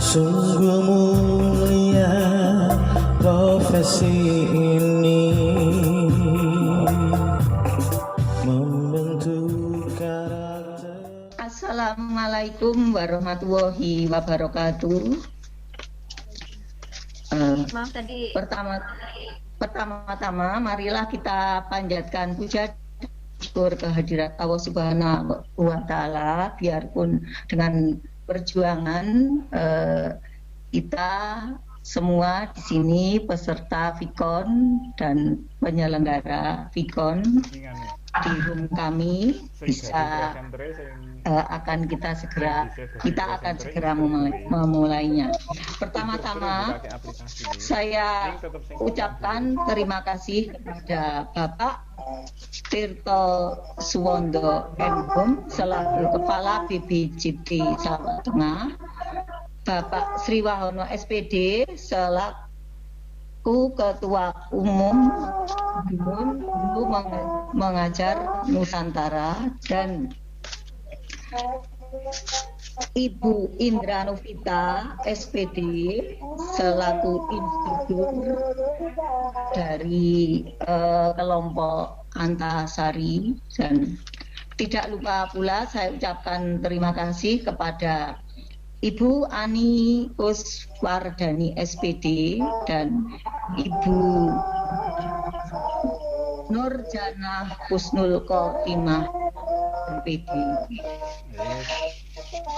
Sungguh mulia profesi ini, membentuk karakter. Assalamualaikum warahmatullahi wabarakatuh. Maaf tadi. Pertama-tama marilah kita panjatkan puja syukur kehadirat Allah Subhanahu wa Ta'ala, biarpun dengan perjuangan kita semua di sini peserta Vikon dan penyelenggara Vikon di room kami bisa kita akan segera memulainya. Pertama-tama saya ucapkan terima kasih kepada Bapak Tirto Suwondo M.Hum selaku Kepala BPJD Jawa Tengah, Bapak Sri Wahono SPD selaku Ketua Umum Guru Mengajar Nusantara, dan Ibu Indra Novita SPD selaku instruktur dari kelompok Antasari, dan tidak lupa pula saya ucapkan terima kasih kepada Ibu Ani Kuswardani SPD dan Ibu Nurjana Husnul Khotimah SPD.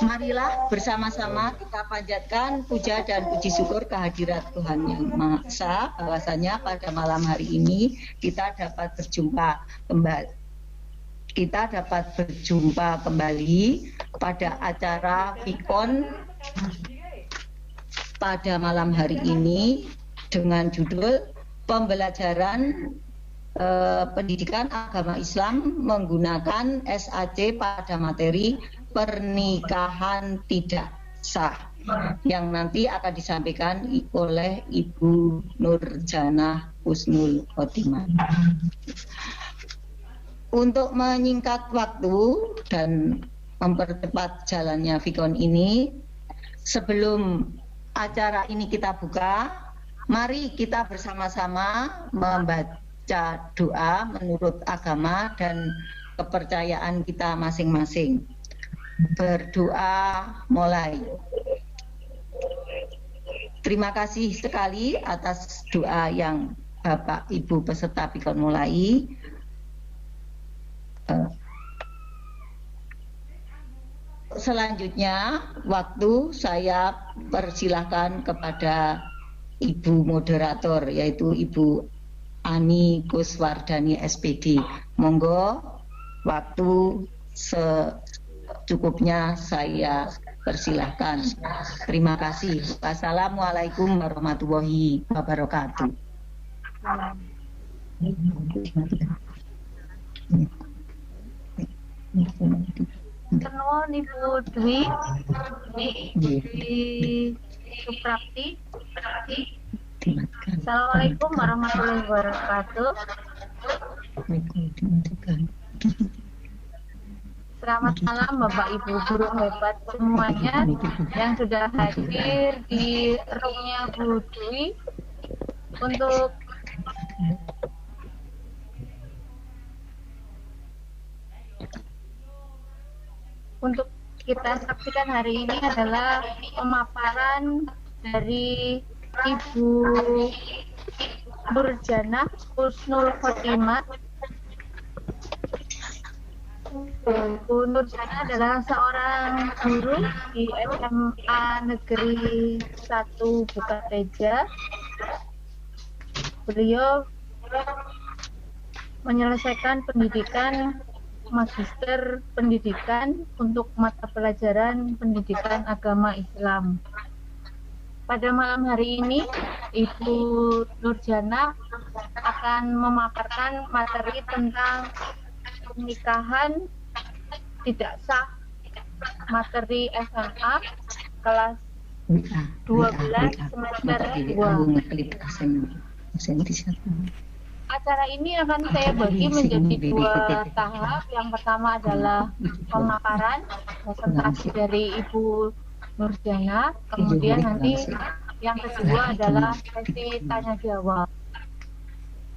Marilah bersama-sama kita panjatkan puja dan puji syukur kehadirat Tuhan Yang Maha Esa, bahwasanya pada malam hari ini kita dapat berjumpa kembali pada acara Vikon pada malam hari ini dengan judul Pembelajaran Pendidikan Agama Islam menggunakan SAC pada materi pernikahan tidak sah, yang nanti akan disampaikan oleh Ibu Nurjana Husnul Khotimah. Untuk menyingkat waktu dan mempercepat jalannya Vikon ini, sebelum acara ini kita buka, mari kita bersama-sama membaca doa menurut agama dan kepercayaan kita masing-masing. Berdoa mulai. Terima kasih sekali atas doa yang Bapak Ibu peserta Vikon mulai. Selanjutnya waktu saya persilahkan kepada Ibu moderator, yaitu Ibu Ani Kuswardani SPD. Monggo, waktu secukupnya saya persilahkan. Terima kasih. Wassalamualaikum warahmatullahi wabarakatuh. Nuwun Ibu Dwi Suprapti. Assalamualaikum warahmatullahi wabarakatuh. Selamat malam Bapak Ibu guru hebat semuanya yang sudah hadir di roomnya Bu Dwi untuk kita saksikan hari ini adalah pemaparan dari Ibu Nurjana Husnul Khotimah. Bu Nurjana adalah seorang guru di SMA Negeri 1 Bukateja. Beliau menyelesaikan pendidikan Magister Pendidikan untuk mata pelajaran Pendidikan Agama Islam. Pada malam hari ini, Ibu Nurjana akan memaparkan materi tentang pernikahan tidak sah, materi SMA kelas 12 semester 2. Acara ini akan saya bagi menjadi 2 tahap. Yang pertama adalah pemaparan presentasi dari Ibu Nurjana. Kemudian nanti yang kedua adalah sesi tanya jawab.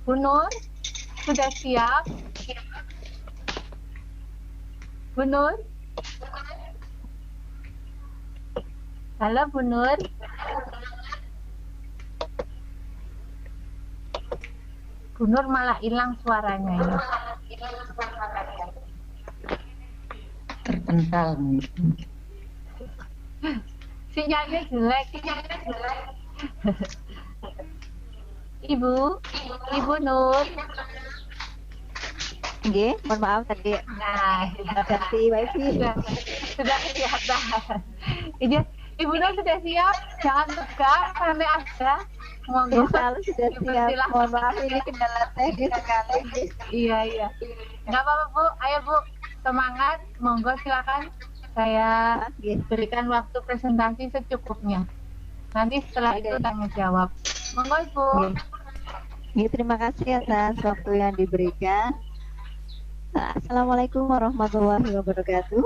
Bu Nur, sudah siap? Bu Nur? Halo Bu Nur? Bu Nur malah hilang suaranya ini. Terpental. Sinyalnya jelek. Ibu Nur. Nggih, mohon maaf tadi Nah, ganti wifi. sudah siap. Iya, Ibu Nur sudah siap. Jangan tegang sampai ada. Monggo. Insya Allah sudah Ibu, siap. silakan. Mohon maaf ini kendala teknis sekali. Iya. Nggak apa-apa Bu. Ayo Bu, semangat. Monggo silakan. Saya Nggih. berikan waktu presentasi secukupnya. Nanti setelah itu tanya jawab. Monggo Ibu. Nggih, terima kasih atas waktu yang diberikan. Assalamualaikum warahmatullahi wabarakatuh.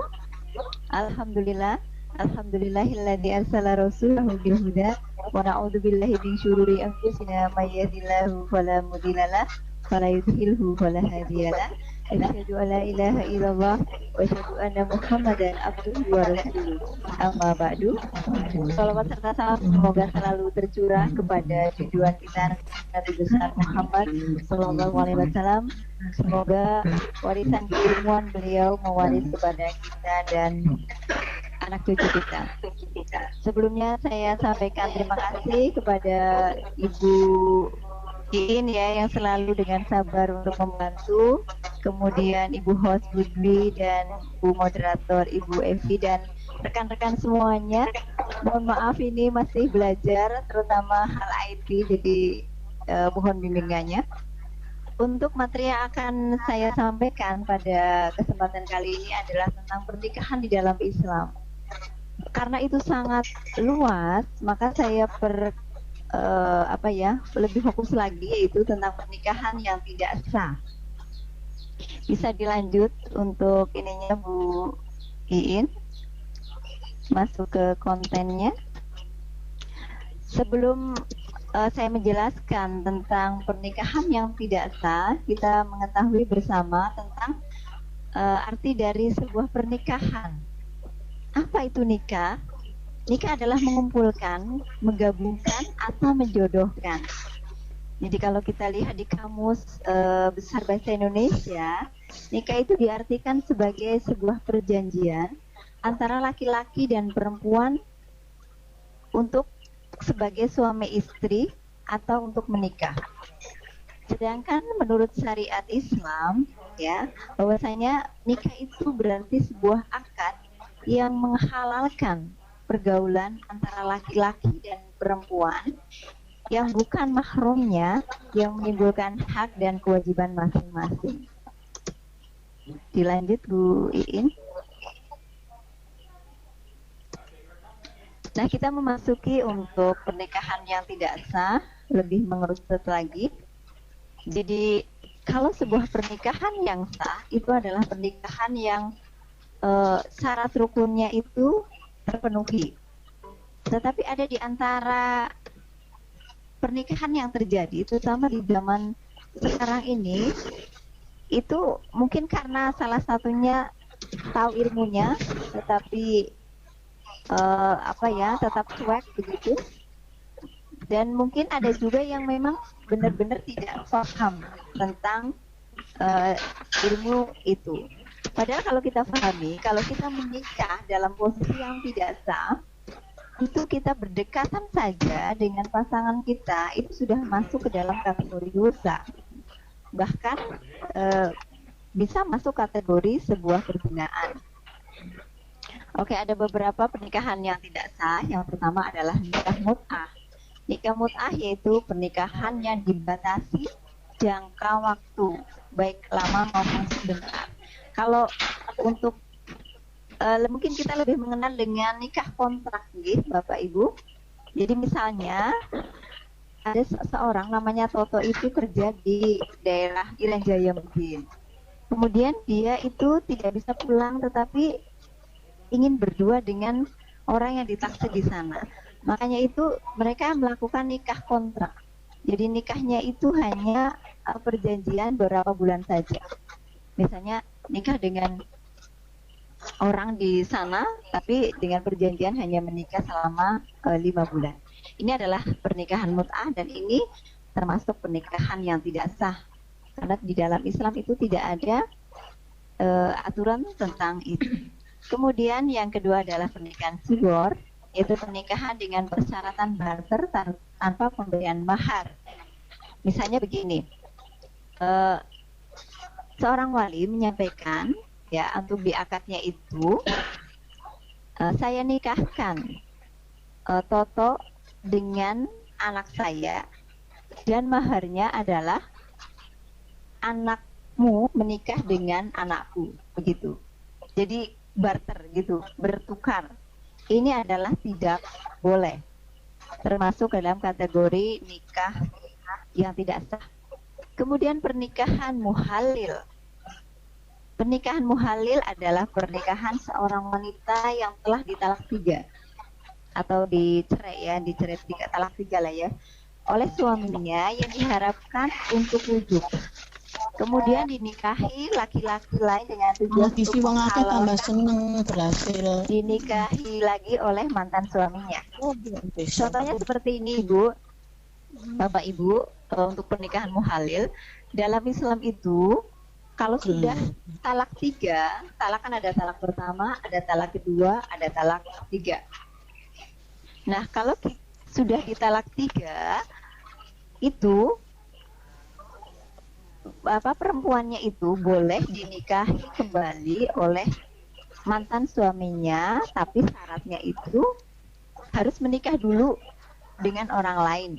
Alhamdulillah. Alhamdulillahilladzi arsala rasulahu bil huda wa na'udzu billahi min syururi anfusina may yahdihillahu fala mudhillalah wa la yudhlilhu fala hadiyalah. Asyhadu an la ilaha illallah wa asyhadu anna Muhammadan abduhu wa rasuluh. Amma ba'du. Salawat serta salam semoga selalu tercurah kepada junjungan kita Nabi besar Muhammad sallallahu alaihi wasallam. Semoga warisan keilmuan beliau mewaris kepada kita dan anak cucu kita. Sebelumnya saya sampaikan terima kasih kepada Ibu Iin ya yang selalu dengan sabar untuk membantu. Kemudian Ibu host Budwi dan Bu moderator Ibu Evi dan rekan-rekan semuanya. Mohon maaf ini masih belajar terutama hal IT jadi mohon bimbingannya. Untuk materi yang akan saya sampaikan pada kesempatan kali ini adalah tentang pernikahan di dalam Islam. Karena itu sangat luas, maka saya lebih fokus lagi yaitu tentang pernikahan yang tidak sah. Bisa dilanjut untuk ininya Bu Iin, masuk ke kontennya. Sebelum saya menjelaskan tentang pernikahan yang tidak sah, kita mengetahui bersama tentang arti dari sebuah pernikahan. Apa itu nikah? Nikah adalah mengumpulkan, menggabungkan, atau menjodohkan. Jadi kalau kita lihat di kamus besar bahasa Indonesia, nikah itu diartikan sebagai sebuah perjanjian antara laki-laki dan perempuan untuk sebagai suami istri atau untuk menikah. Sedangkan menurut syariat Islam, ya, bahwasanya nikah itu berarti sebuah akad yang menghalalkan pergaulan antara laki-laki dan perempuan yang bukan mahramnya, yang menimbulkan hak dan kewajiban masing-masing. Dilanjut Bu Iin. Nah, kita memasuki untuk pernikahan yang tidak sah, lebih mengerucut lagi. Jadi, kalau sebuah pernikahan yang sah, itu adalah pernikahan yang syarat rukunnya itu terpenuhi. Tetapi ada di antara pernikahan yang terjadi, terutama di zaman sekarang ini, itu mungkin karena salah satunya tahu ilmunya, tetapi tetap cuek begitu. Dan mungkin ada juga yang memang benar-benar tidak paham tentang ilmu itu. Padahal kalau kita pahami, kalau kita menikah dalam posisi yang tidak sah, itu kita berdekatan saja dengan pasangan kita, itu sudah masuk ke dalam kategori dosa. Bahkan bisa masuk kategori sebuah perzinaan. Oke, ada beberapa pernikahan yang tidak sah. Yang pertama adalah nikah mut'ah. Nikah mut'ah yaitu pernikahan yang dibatasi jangka waktu, baik lama maupun sebentar. Kalau untuk mungkin kita lebih mengenal dengan nikah kontrak, gitu, Bapak Ibu. Jadi misalnya ada seseorang namanya Toto itu kerja di daerah Irian Jaya mungkin. Kemudian dia itu tidak bisa pulang, tetapi ingin berdua dengan orang yang ditaksir di sana. Makanya itu mereka melakukan nikah kontrak. Jadi nikahnya itu hanya perjanjian beberapa bulan saja. Misalnya nikah dengan orang di sana, tapi dengan perjanjian hanya menikah selama 5 bulan. Ini adalah pernikahan mut'ah dan ini termasuk pernikahan yang tidak sah. Karena di dalam Islam itu tidak ada aturan tentang itu. Kemudian yang kedua adalah pernikahan sugor, yaitu pernikahan dengan persyaratan barter tanpa pemberian mahar. Misalnya begini, seorang wali menyampaikan, ya, untuk di akadnya itu, saya nikahkan Toto dengan anak saya dan maharnya adalah anakmu menikah dengan anakku, begitu. Jadi barter gitu, bertukar. Ini adalah tidak boleh, termasuk dalam kategori nikah yang tidak sah. Kemudian pernikahan muhalil. Pernikahan muhalil adalah pernikahan seorang wanita yang telah ditalak 3 atau dicerai, ya, dicerai 3, talak 3 lah ya, oleh suaminya yang diharapkan untuk rujuk. Kemudian dinikahi laki-laki lain dengan tujuan Isi wong akeh tambah seneng berhasil. dinikahi lagi oleh mantan suaminya. Contohnya seperti ini, Ibu, Bapak Ibu, untuk pernikahan muhalil dalam Islam itu kalau sudah talak 3, talak kan ada talak pertama, ada talak kedua, ada talak 3. Nah, kalau sudah ditalak 3 itu perempuannya itu boleh dinikahi kembali oleh mantan suaminya, tapi syaratnya itu harus menikah dulu dengan orang lain.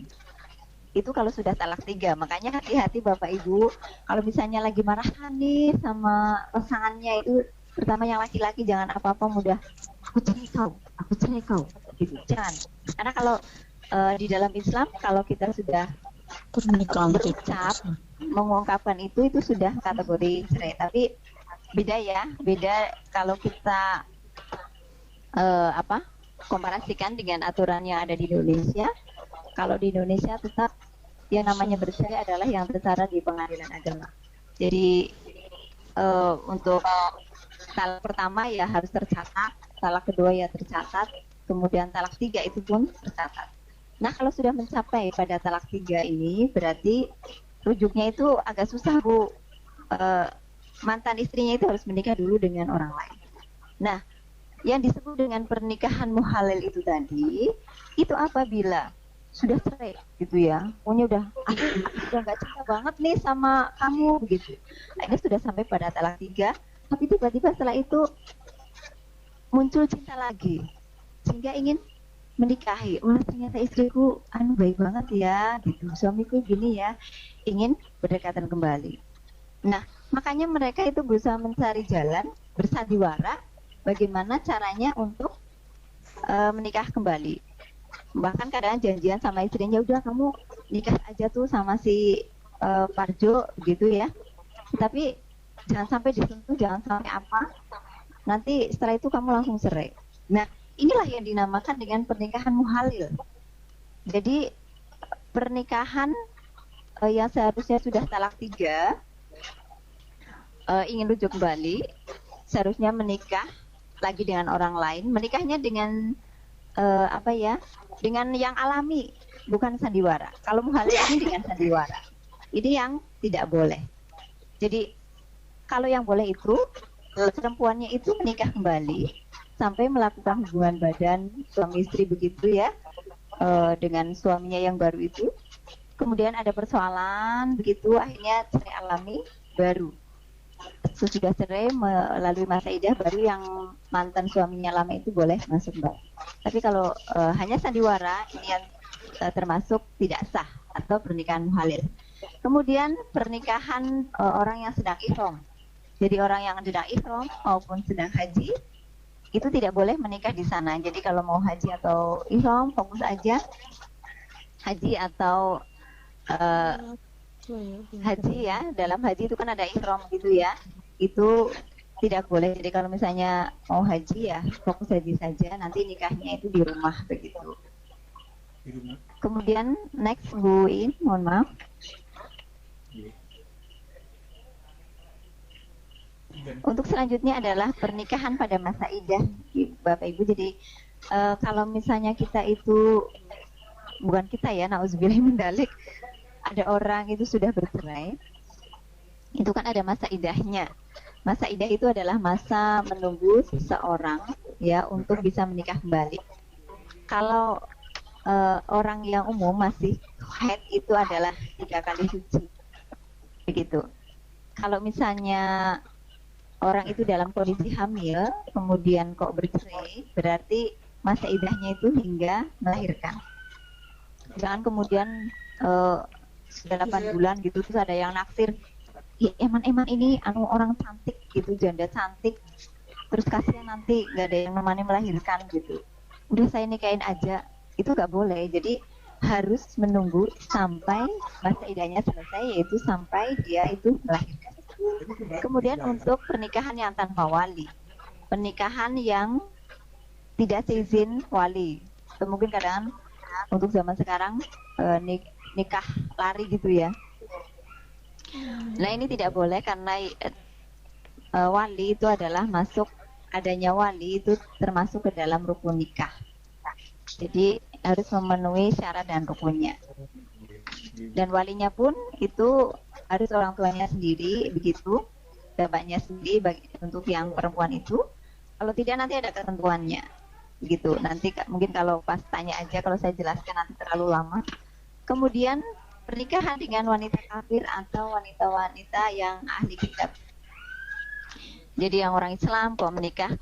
Itu kalau sudah talak 3. Makanya hati-hati Bapak Ibu, kalau misalnya lagi marahan nih sama pasangannya itu, terutama yang laki-laki, jangan apa-apa mudah aku cerai kau gitu. Jangan. Karena kalau di dalam Islam kalau kita sudah Pernikahan berucap mengungkapkan itu sudah kategori cerai. Tapi beda ya, beda kalau kita komparasikan dengan aturan yang ada di Indonesia. Kalau di Indonesia tetap yang namanya bercerai adalah yang tertara di pengadilan agama. Jadi untuk talak pertama ya harus tercatat, talak kedua ya tercatat, kemudian talak 3 itu pun tercatat. Nah, kalau sudah mencapai pada talak 3 ini berarti rujuknya itu agak susah, Bu. Mantan istrinya itu harus menikah dulu dengan orang lain. Nah, yang disebut dengan pernikahan muhalil itu tadi, itu apabila sudah cerai gitu ya, pokoknya udah nggak cinta banget nih sama kamu begitu. Akhirnya sudah sampai pada talak 3, tapi tiba-tiba setelah itu muncul cinta lagi, sehingga ingin menikahi. Oh, ternyata istriku baik banget ya gitu, suamiku gini ya, ingin berdekatan kembali. Nah, makanya mereka itu berusaha mencari jalan bersandiwara bagaimana caranya untuk menikah kembali. Bahkan kadang janjian sama istrinya, udah kamu nikah aja tuh sama si Parjo gitu ya, tapi jangan sampai disentuh, jangan sampai apa, nanti setelah itu kamu langsung cerai. Nah, inilah yang dinamakan dengan pernikahan muhalil. Jadi pernikahan yang seharusnya sudah talak 3 ingin rujuk kembali, seharusnya menikah lagi dengan orang lain, menikahnya dengan dengan yang alami, bukan sandiwara. Kalau muhalil ini dengan sandiwara, ini yang tidak boleh. Jadi kalau yang boleh itu perempuannya itu menikah kembali sampai melakukan hubungan badan suami istri begitu ya, dengan suaminya yang baru itu. Kemudian ada persoalan begitu, akhirnya cerai alami, baru sesudah cerai melalui masa idah baru yang mantan suaminya lama itu boleh masuk kembali. Tapi kalau hanya sandiwara, ini yang termasuk tidak sah atau pernikahan muhalil. Kemudian pernikahan orang yang sedang ihram. Jadi orang yang sedang ihram maupun sedang haji itu tidak boleh menikah di sana. Jadi kalau mau haji atau ihram, fokus aja haji atau haji ya. Dalam haji itu kan ada ihram gitu ya. Itu tidak boleh. Jadi kalau misalnya mau haji ya fokus haji saja, nanti nikahnya itu di rumah begitu. Kemudian next Bu In, mohon maaf. Untuk selanjutnya adalah pernikahan pada masa idah, Bapak Ibu. Jadi kalau misalnya kita itu, bukan kita ya, nauzubillah min dzalik, ada orang itu sudah bercerai, itu kan ada masa idahnya. Masa idah itu adalah masa menunggu seseorang ya untuk bisa menikah kembali. Kalau orang yang umum masih haid itu adalah 3 kali suci, begitu. Kalau misalnya orang itu dalam kondisi hamil kemudian kok bercerai, berarti masa idahnya itu hingga melahirkan. Jangan kemudian sudah 8 bulan gitu terus ada yang naksir, ya, eman ini orang cantik gitu, janda cantik, terus kasihan nanti gak ada yang nemani melahirkan gitu, udah saya nikahin aja, itu gak boleh. Jadi harus menunggu sampai masa idahnya selesai, yaitu sampai dia itu melahirkan. Kemudian untuk pernikahan yang tanpa wali, pernikahan yang tidak seizin wali, mungkin kadang untuk zaman sekarang nikah lari gitu ya. Nah ini tidak boleh karena wali itu adalah adanya wali itu termasuk ke dalam rukun nikah. Jadi harus memenuhi syarat dan rukunnya. Dan walinya pun itu harus orang tuanya sendiri, begitu, bapaknya sendiri untuk yang perempuan itu. Kalau tidak nanti ada ketentuannya, begitu. Nanti mungkin kalau pas tanya aja, kalau saya jelaskan nanti terlalu lama. Kemudian pernikahan dengan wanita kafir atau wanita-wanita yang ahli kitab. Jadi yang orang Islam kok menikah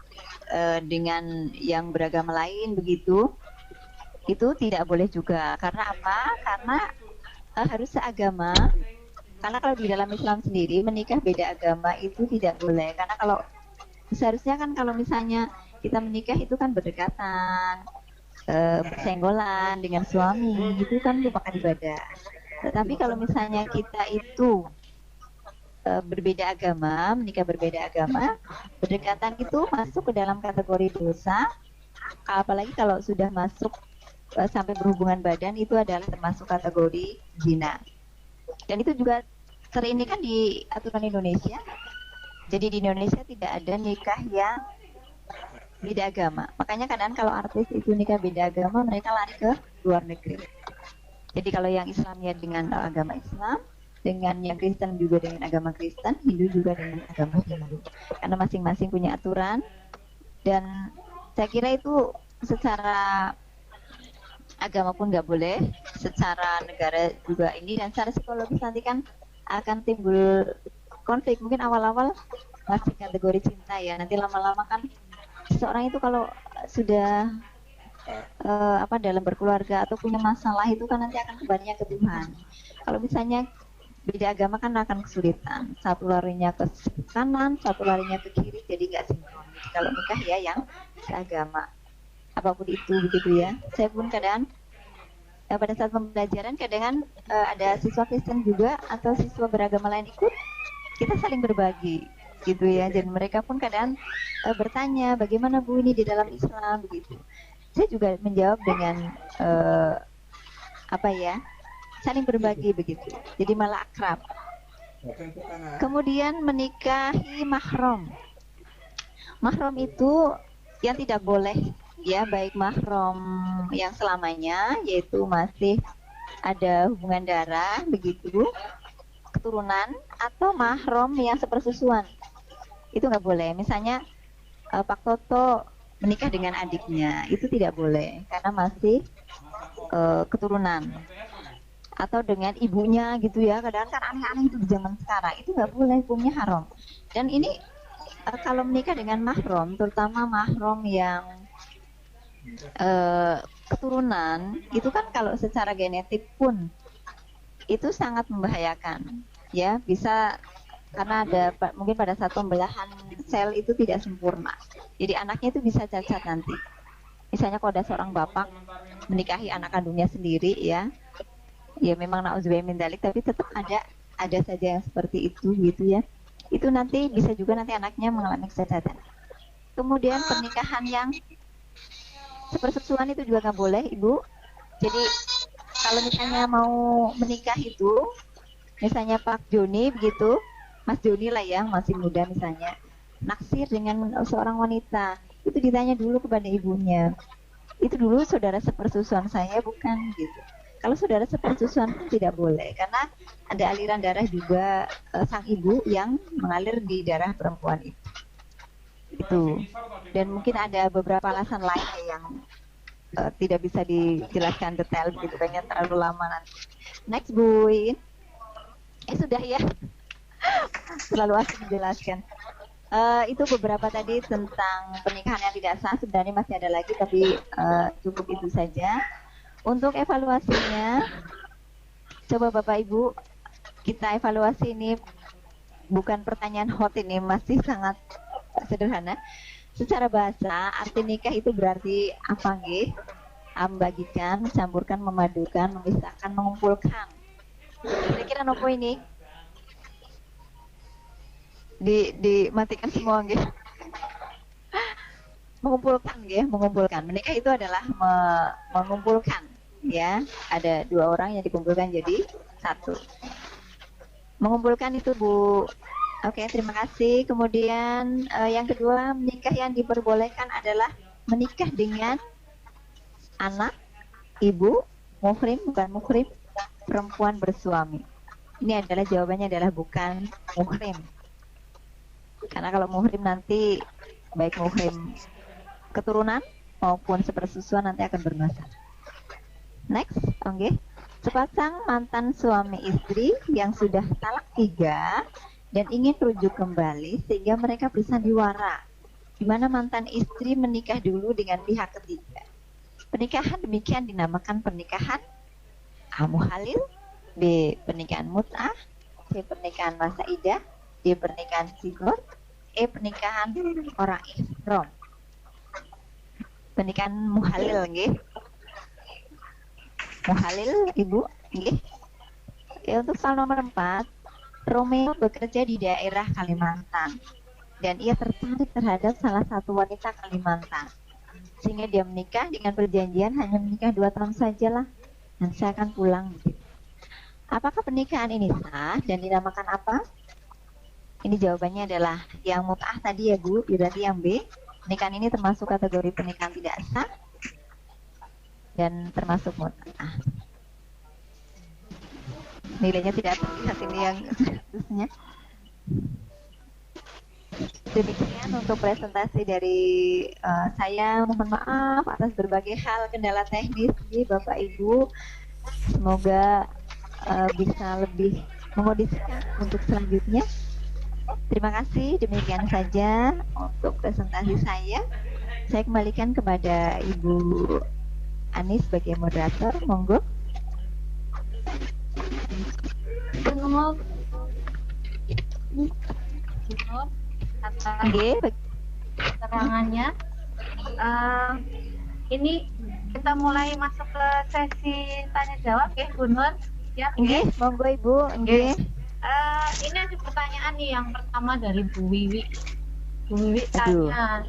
dengan yang beragama lain begitu, itu tidak boleh juga. Karena apa? Karena harus seagama. Karena kalau di dalam Islam sendiri menikah beda agama itu tidak boleh. Karena kalau seharusnya kan kalau misalnya kita menikah itu kan berdekatan, bersenggolan dengan suami, itu kan merupakan ibadah. Tetapi kalau misalnya kita itu berbeda agama, menikah berbeda agama, berdekatan itu masuk ke dalam kategori dosa. Apalagi kalau sudah masuk sampai berhubungan badan, itu adalah termasuk kategori zina. Dan itu juga sering ini kan di aturan Indonesia. Jadi di Indonesia tidak ada nikah yang beda agama. Makanya kadang kalau artis itu nikah beda agama, mereka lari ke luar negeri. Jadi kalau yang Islam ya dengan agama Islam, dengan yang Kristen juga dengan agama Kristen, Hindu juga dengan agama Hindu. Karena masing-masing punya aturan. Dan saya kira itu secara agama pun nggak boleh, secara negara juga ini, dan secara psikologis nanti kan akan timbul konflik. Mungkin awal-awal masih kategori cinta ya, nanti lama-lama kan seseorang itu kalau sudah dalam berkeluarga atau punya masalah itu kan nanti akan kembalinya ke Tuhan. Kalau misalnya beda agama kan akan kesulitan, satu larinya ke kanan, satu larinya ke kiri, jadi nggak sinkron. Kalau nikah ya yang seagama, apapun itu begitu ya. Saya pun kadang pada saat pembelajaran kadang ada siswa Kristen juga atau siswa beragama lain ikut, kita saling berbagi gitu ya. Dan mereka pun kadang bertanya bagaimana Bu ini di dalam Islam begitu. Saya juga menjawab dengan saling berbagi begitu. Jadi malah akrab. Kemudian menikahi mahram. Mahram itu yang tidak boleh ya, baik mahram yang selamanya, yaitu masih ada hubungan darah begitu, keturunan, atau mahram yang sepersusuan, itu nggak boleh. Misalnya Pak Toto menikah dengan adiknya, itu tidak boleh karena masih keturunan, atau dengan ibunya gitu ya. Kadang kan aneh-aneh itu di zaman sekarang, itu nggak boleh, hukumnya haram. Dan ini kalau menikah dengan mahram, terutama mahram yang keturunan, itu kan kalau secara genetik pun itu sangat membahayakan ya, bisa karena ada mungkin pada saat pembelahan sel itu tidak sempurna, jadi anaknya itu bisa cacat nanti. Misalnya kalau ada seorang bapak menikahi anak kandungnya sendiri ya memang nauzubillah min dzalik, tapi tetap ada saja yang seperti itu gitu ya. Itu nanti bisa juga nanti anaknya mengalami kesadaran. Kemudian pernikahan yang sepersusuan itu juga nggak boleh, Ibu. Jadi kalau misalnya mau menikah itu, misalnya Pak Joni begitu, Mas Joni lah yang masih muda misalnya, naksir dengan seorang wanita, itu ditanya dulu kepada ibunya, itu dulu saudara sepersusuan saya bukan gitu. Kalau saudara sepersusuan pun tidak boleh, karena ada aliran darah juga sang ibu yang mengalir di darah perempuan itu. Dan mungkin ada beberapa alasan lain yang tidak bisa dijelaskan detail begitu, kayaknya terlalu lama nanti. Next Bu In. Sudah ya. Terlalu asik dijelaskan. Itu beberapa tadi tentang pernikahan yang tidak sah. Sebenarnya masih ada lagi, tapi cukup itu saja. Untuk evaluasinya, coba Bapak Ibu kita evaluasi ini, bukan pertanyaan hot ini, masih sangat sederhana. Secara bahasa, arti nikah itu berarti apa nggih? Membagikan, mencampurkan, memadukan, memisahkan, mengumpulkan. Kira-kira nopo ini? Dimatikan semua nggih. Mengumpulkan nggih, mengumpulkan. Menikah itu adalah mengumpulkan, ya. Ada dua orang yang dikumpulkan jadi satu. Mengumpulkan itu Bu. Oke, terima kasih. Kemudian yang kedua, menikah yang diperbolehkan adalah menikah dengan anak, ibu, muhrim, bukan muhrim, perempuan bersuami. Ini adalah jawabannya adalah bukan muhrim. Karena kalau muhrim nanti baik muhrim keturunan maupun sepersusuan nanti akan bermasalah. Next, oke. Sepasang mantan suami istri yang sudah talak 3 dan ingin rujuk kembali sehingga mereka bersandiwara, di mana mantan istri menikah dulu dengan pihak ketiga. Pernikahan demikian dinamakan pernikahan muhalil, B. pernikahan mut'ah, C. pernikahan masa idah, D. pernikahan sigor, E. pernikahan orang ihram. Pernikahan muhalil nggih. Muhalil Ibu nggih. Ya, untuk soal nomor 4, Romeo bekerja di daerah Kalimantan dan ia tertarik terhadap salah satu wanita Kalimantan, sehingga dia menikah dengan perjanjian hanya menikah 2 tahun sajalah dan saya akan pulang. Apakah pernikahan ini sah dan dinamakan apa? Ini jawabannya adalah yang mut'ah tadi ya Bu, berarti yang B. Pernikahan ini termasuk kategori pernikahan tidak sah dan termasuk mut'ah. Nilainya tidak terlihat ini yang seterusnya. Demikian untuk presentasi dari saya. Mohon maaf atas berbagai hal kendala teknis Bapak Ibu. Semoga bisa lebih memodifikasi untuk selanjutnya. Terima kasih, demikian saja untuk presentasi saya. Saya kembalikan kepada Ibu Anis sebagai moderator, monggo. Keterangannya. Ini kita mulai masuk ke sesi tanya jawab ya, Bu Nur. Ya, Nggih, monggo Ibu. Nggih. Ini ada pertanyaan nih, yang pertama dari Bu Wiwi. Bu Wiwi tanya.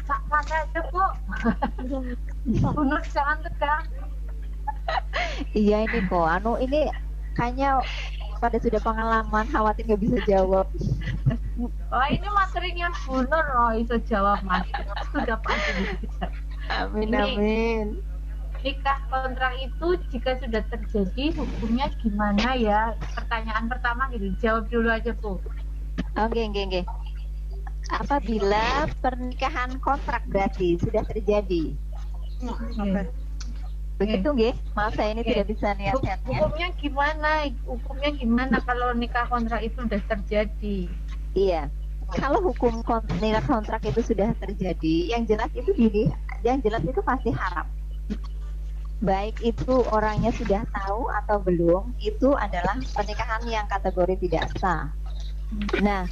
Mana aja Bu? Bu Nur jangan tegang. Iya ini kok, ini kayaknya pada sudah pengalaman, khawatir nggak bisa jawab. Oh, ini materinya Bu Nur, oh bisa jawab Mas. Sudah pasti bisa. Amin, Ini, amin. Nikah kontrak itu jika sudah terjadi hukumnya gimana ya? Pertanyaan pertama gitu, jawab dulu aja Bu. Oke. Apabila pernikahan kontrak berarti sudah terjadi. Begitu nggih? Maaf saya ini tidak bisa lihat-lihatnya. Hukumnya gimana kalau nikah kontrak itu sudah terjadi? Iya. Kalau hukum nikah kontrak itu sudah terjadi, yang jelas itu pasti haram. Baik itu orangnya sudah tahu atau belum, itu adalah pernikahan yang kategori tidak sah. Nah,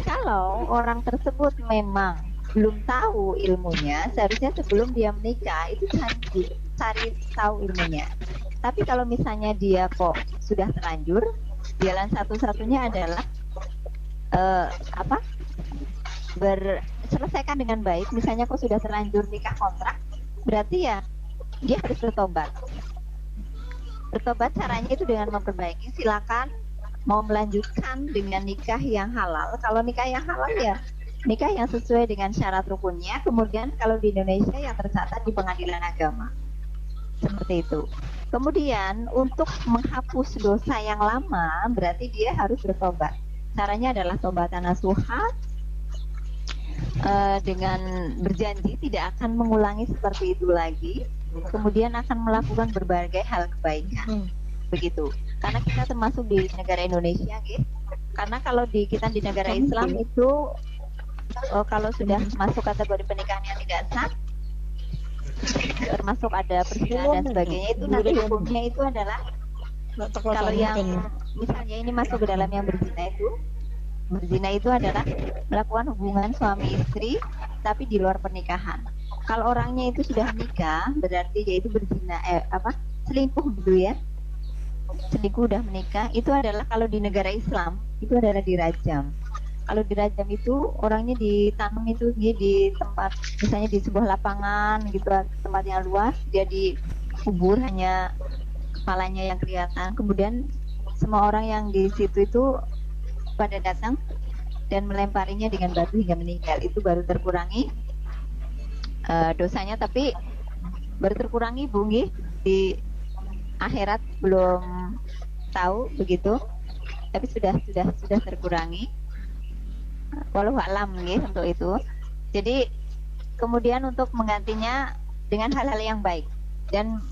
kalau orang tersebut memang belum tahu ilmunya, seharusnya sebelum dia menikah itu cari tahu ilmunya. Tapi kalau misalnya dia kok sudah terlanjur, Jalan satu-satunya adalah apa? Selesaikan dengan baik. Misalnya kok sudah terlanjur nikah kontrak, berarti ya dia harus bertobat. Bertobat caranya itu dengan memperbaiki. Silakan mau melanjutkan dengan nikah yang halal. Kalau nikah yang halal ya nikah yang sesuai dengan syarat rukunnya. Kemudian kalau di Indonesia yang tercatat di pengadilan agama. Seperti itu. Kemudian untuk menghapus dosa yang lama berarti dia harus bertobat. Caranya adalah tobatan nasuha, dengan berjanji tidak akan mengulangi seperti itu lagi. Kemudian akan melakukan berbagai hal kebaikan. Begitu. Karena kita termasuk di negara Indonesia, gitu. Karena kalau kita di negara Islam itu kalau sudah masuk kategori pernikahan yang tidak sah, termasuk ada perzinahan dan sebagainya, itu nanti hukumnya itu adalah kalau yang misalnya ini masuk ke dalam yang berzina itu adalah melakukan hubungan suami istri tapi di luar pernikahan. Kalau orangnya itu sudah menikah berarti dia itu berzina selingkuh gitu ya. Selingkuh udah menikah itu adalah kalau di negara Islam itu adalah dirajam. Kalau dirajam itu orangnya ditanam itu dia di tempat misalnya di sebuah lapangan gitu, tempat yang luas, dia dikubur hanya kepalanya yang kelihatan. Kemudian semua orang yang di situ itu pada datang dan melemparinya dengan batu hingga meninggal. Itu baru terkurangi dosanya, tapi baru terkurangi bungi di akhirat belum tahu begitu, tapi sudah terkurangi. Walau alam nih untuk itu. Jadi kemudian untuk menggantinya dengan hal-hal yang baik. Dan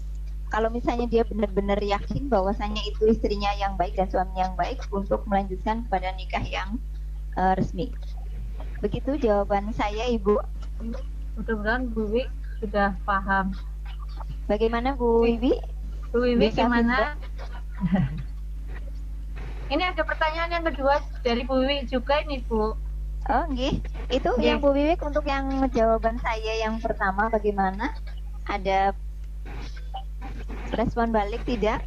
kalau misalnya dia benar-benar yakin bahwasanya itu istrinya yang baik dan suaminya yang baik, untuk melanjutkan kepada nikah yang resmi. Begitu jawaban saya, Ibu. Mudah-mudahan Bu Wiwi sudah paham. Bagaimana Bu Wiwi? Bu Wiwi Bisa gimana? Ini ada pertanyaan yang kedua dari Bu Wiwi juga ini, Bu. Oh, nggih. Itu yang Bu Wiwi untuk yang jawaban saya yang pertama bagaimana? Ada respon balik tidak?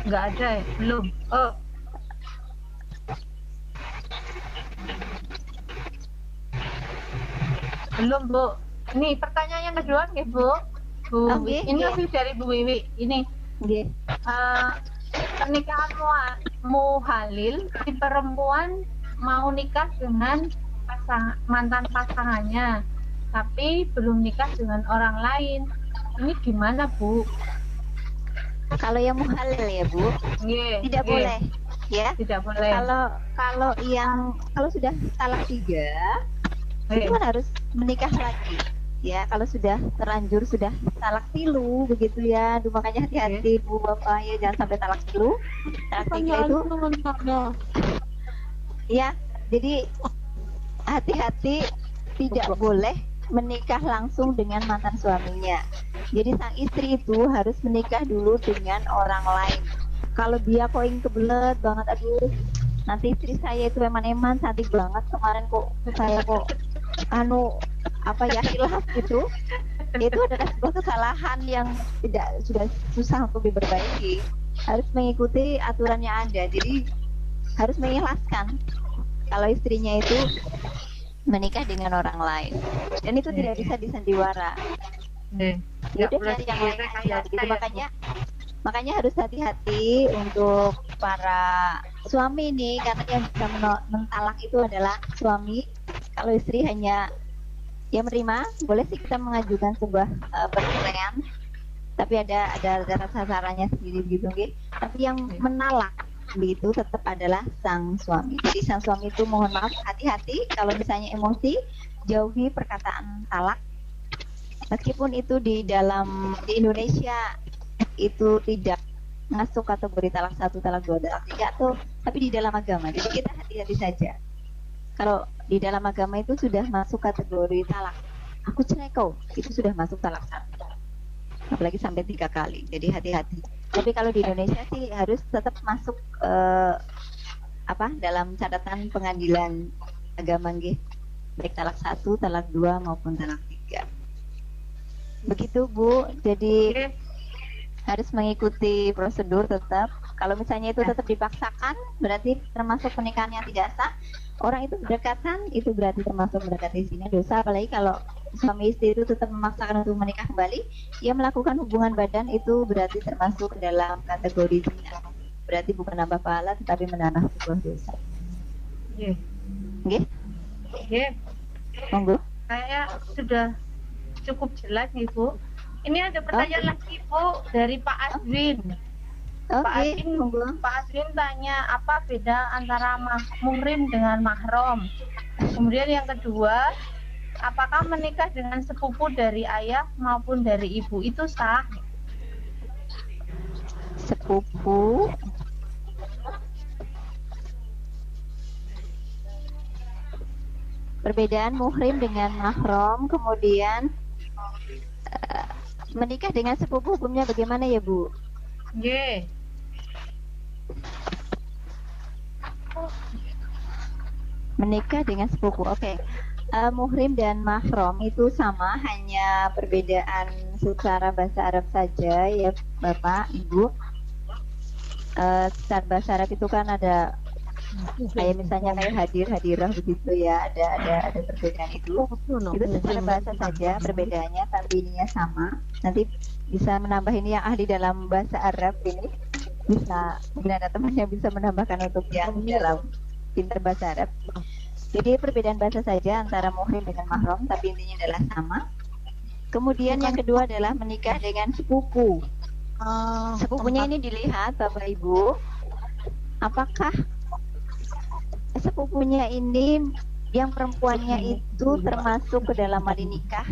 Nggak ada ya? Belum. Oh. Belum, Bu. Ini pertanyaan yang kedua nih, Bu. Ini lebih dari Bu Wiwi. Ini. Nggih. Pernikahan muhalil, si perempuan mau nikah dengan mantan pasangannya, tapi belum nikah dengan orang lain. Ini gimana, Bu? Kalau yang muhalil ya, Bu, tidak boleh, ya. Tidak boleh. Kalau sudah talak 3, itu kan harus menikah lagi. Ya, kalau sudah terlanjur sudah talak 3 begitu ya. Aduh, makanya hati-hati Bu Bapak ya, jangan sampai talak 3. Talak 3 itu ya, jadi hati-hati, tidak boleh menikah langsung dengan mantan suaminya. Jadi sang istri itu harus menikah dulu dengan orang lain. Kalau dia kok kebelet banget, aduh nanti istri saya itu eman-eman cantik banget, kemarin kok saya kok hilaf gitu, itu adalah sebuah kesalahan yang sudah susah untuk diperbaiki. Harus mengikuti aturan yang ada. Jadi harus mengikhlaskan kalau istrinya itu menikah dengan orang lain, dan itu tidak bisa disandiwara. Itu dari yang lain aja. Gitu. Makanya harus hati-hati untuk para suami nih, karena yang bisa mentalak itu adalah suami. Kalau istri hanya ya menerima, boleh sih kita mengajukan sebuah perceraian, tapi ada sasarannya sendiri gitu, okay? Tapi yang menalak begitu tetap adalah sang suami. Jadi sang suami itu mohon maaf, hati-hati kalau misalnya emosi, jauhi perkataan talak. Meskipun itu di Indonesia itu tidak masuk kategori talak 1, talak 2, talak 3 tapi di dalam agama. Jadi kita hati-hati saja. Kalau di dalam agama itu sudah masuk kategori talak, aku cerai kau, itu sudah masuk talak 1. Apalagi sampai 3 kali. Jadi hati-hati. Tapi kalau di Indonesia sih harus tetap masuk dalam catatan pengadilan agama nggih. Baik talak 1, talak 2 maupun talak 3. Begitu, Bu. Jadi harus mengikuti prosedur tetap. Kalau misalnya itu tetap dipaksakan, berarti termasuk pernikahan yang tidak sah. Orang itu berdekatan, itu berarti termasuk mendekati zina, dosa. Apalagi kalau suami istri itu tetap memaksakan untuk menikah kembali, ia melakukan hubungan badan, itu berarti termasuk ke dalam kategori zina. Berarti bukan nambah pahala, tetapi menambah sebuah dosa. Nggih. Nggih? Nggih. Monggo. Saya sudah cukup jelas nih Bu. Ini ada pertanyaan lagi Bu dari Pak Aswin. Oke, monggo. Pak Aswin tanya apa beda antara muhrim dengan mahram. Kemudian yang kedua, apakah menikah dengan sepupu dari ayah maupun dari ibu itu sah? Sepupu. Perbedaan muhrim dengan mahram, kemudian menikah dengan sepupu hukumnya bagaimana ya Bu? Nggih. Menikah dengan sepupu, oke. Muhrim dan mahram itu sama, hanya perbedaan secara bahasa Arab saja ya Bapak, Ibu. Secara bahasa Arab itu kan ada kayak misalnya kayak hadirah begitu ya, ada perbedaan itu secara bahasa saja perbedaannya, tapi ininya sama. Nanti bisa menambah ini yang ahli dalam bahasa Arab ini, bisa mungkin ada temannya bisa menambahkan untuk yang dalam pintar bahasa Arab. Jadi perbedaan bahasa saja antara muhrim dengan mahram, tapi intinya adalah sama. Kemudian yang kedua adalah menikah dengan sepupu. Sepupunya ini dilihat Bapak Ibu, apakah sepupunya ini yang perempuannya itu termasuk ke dalam wali nikah.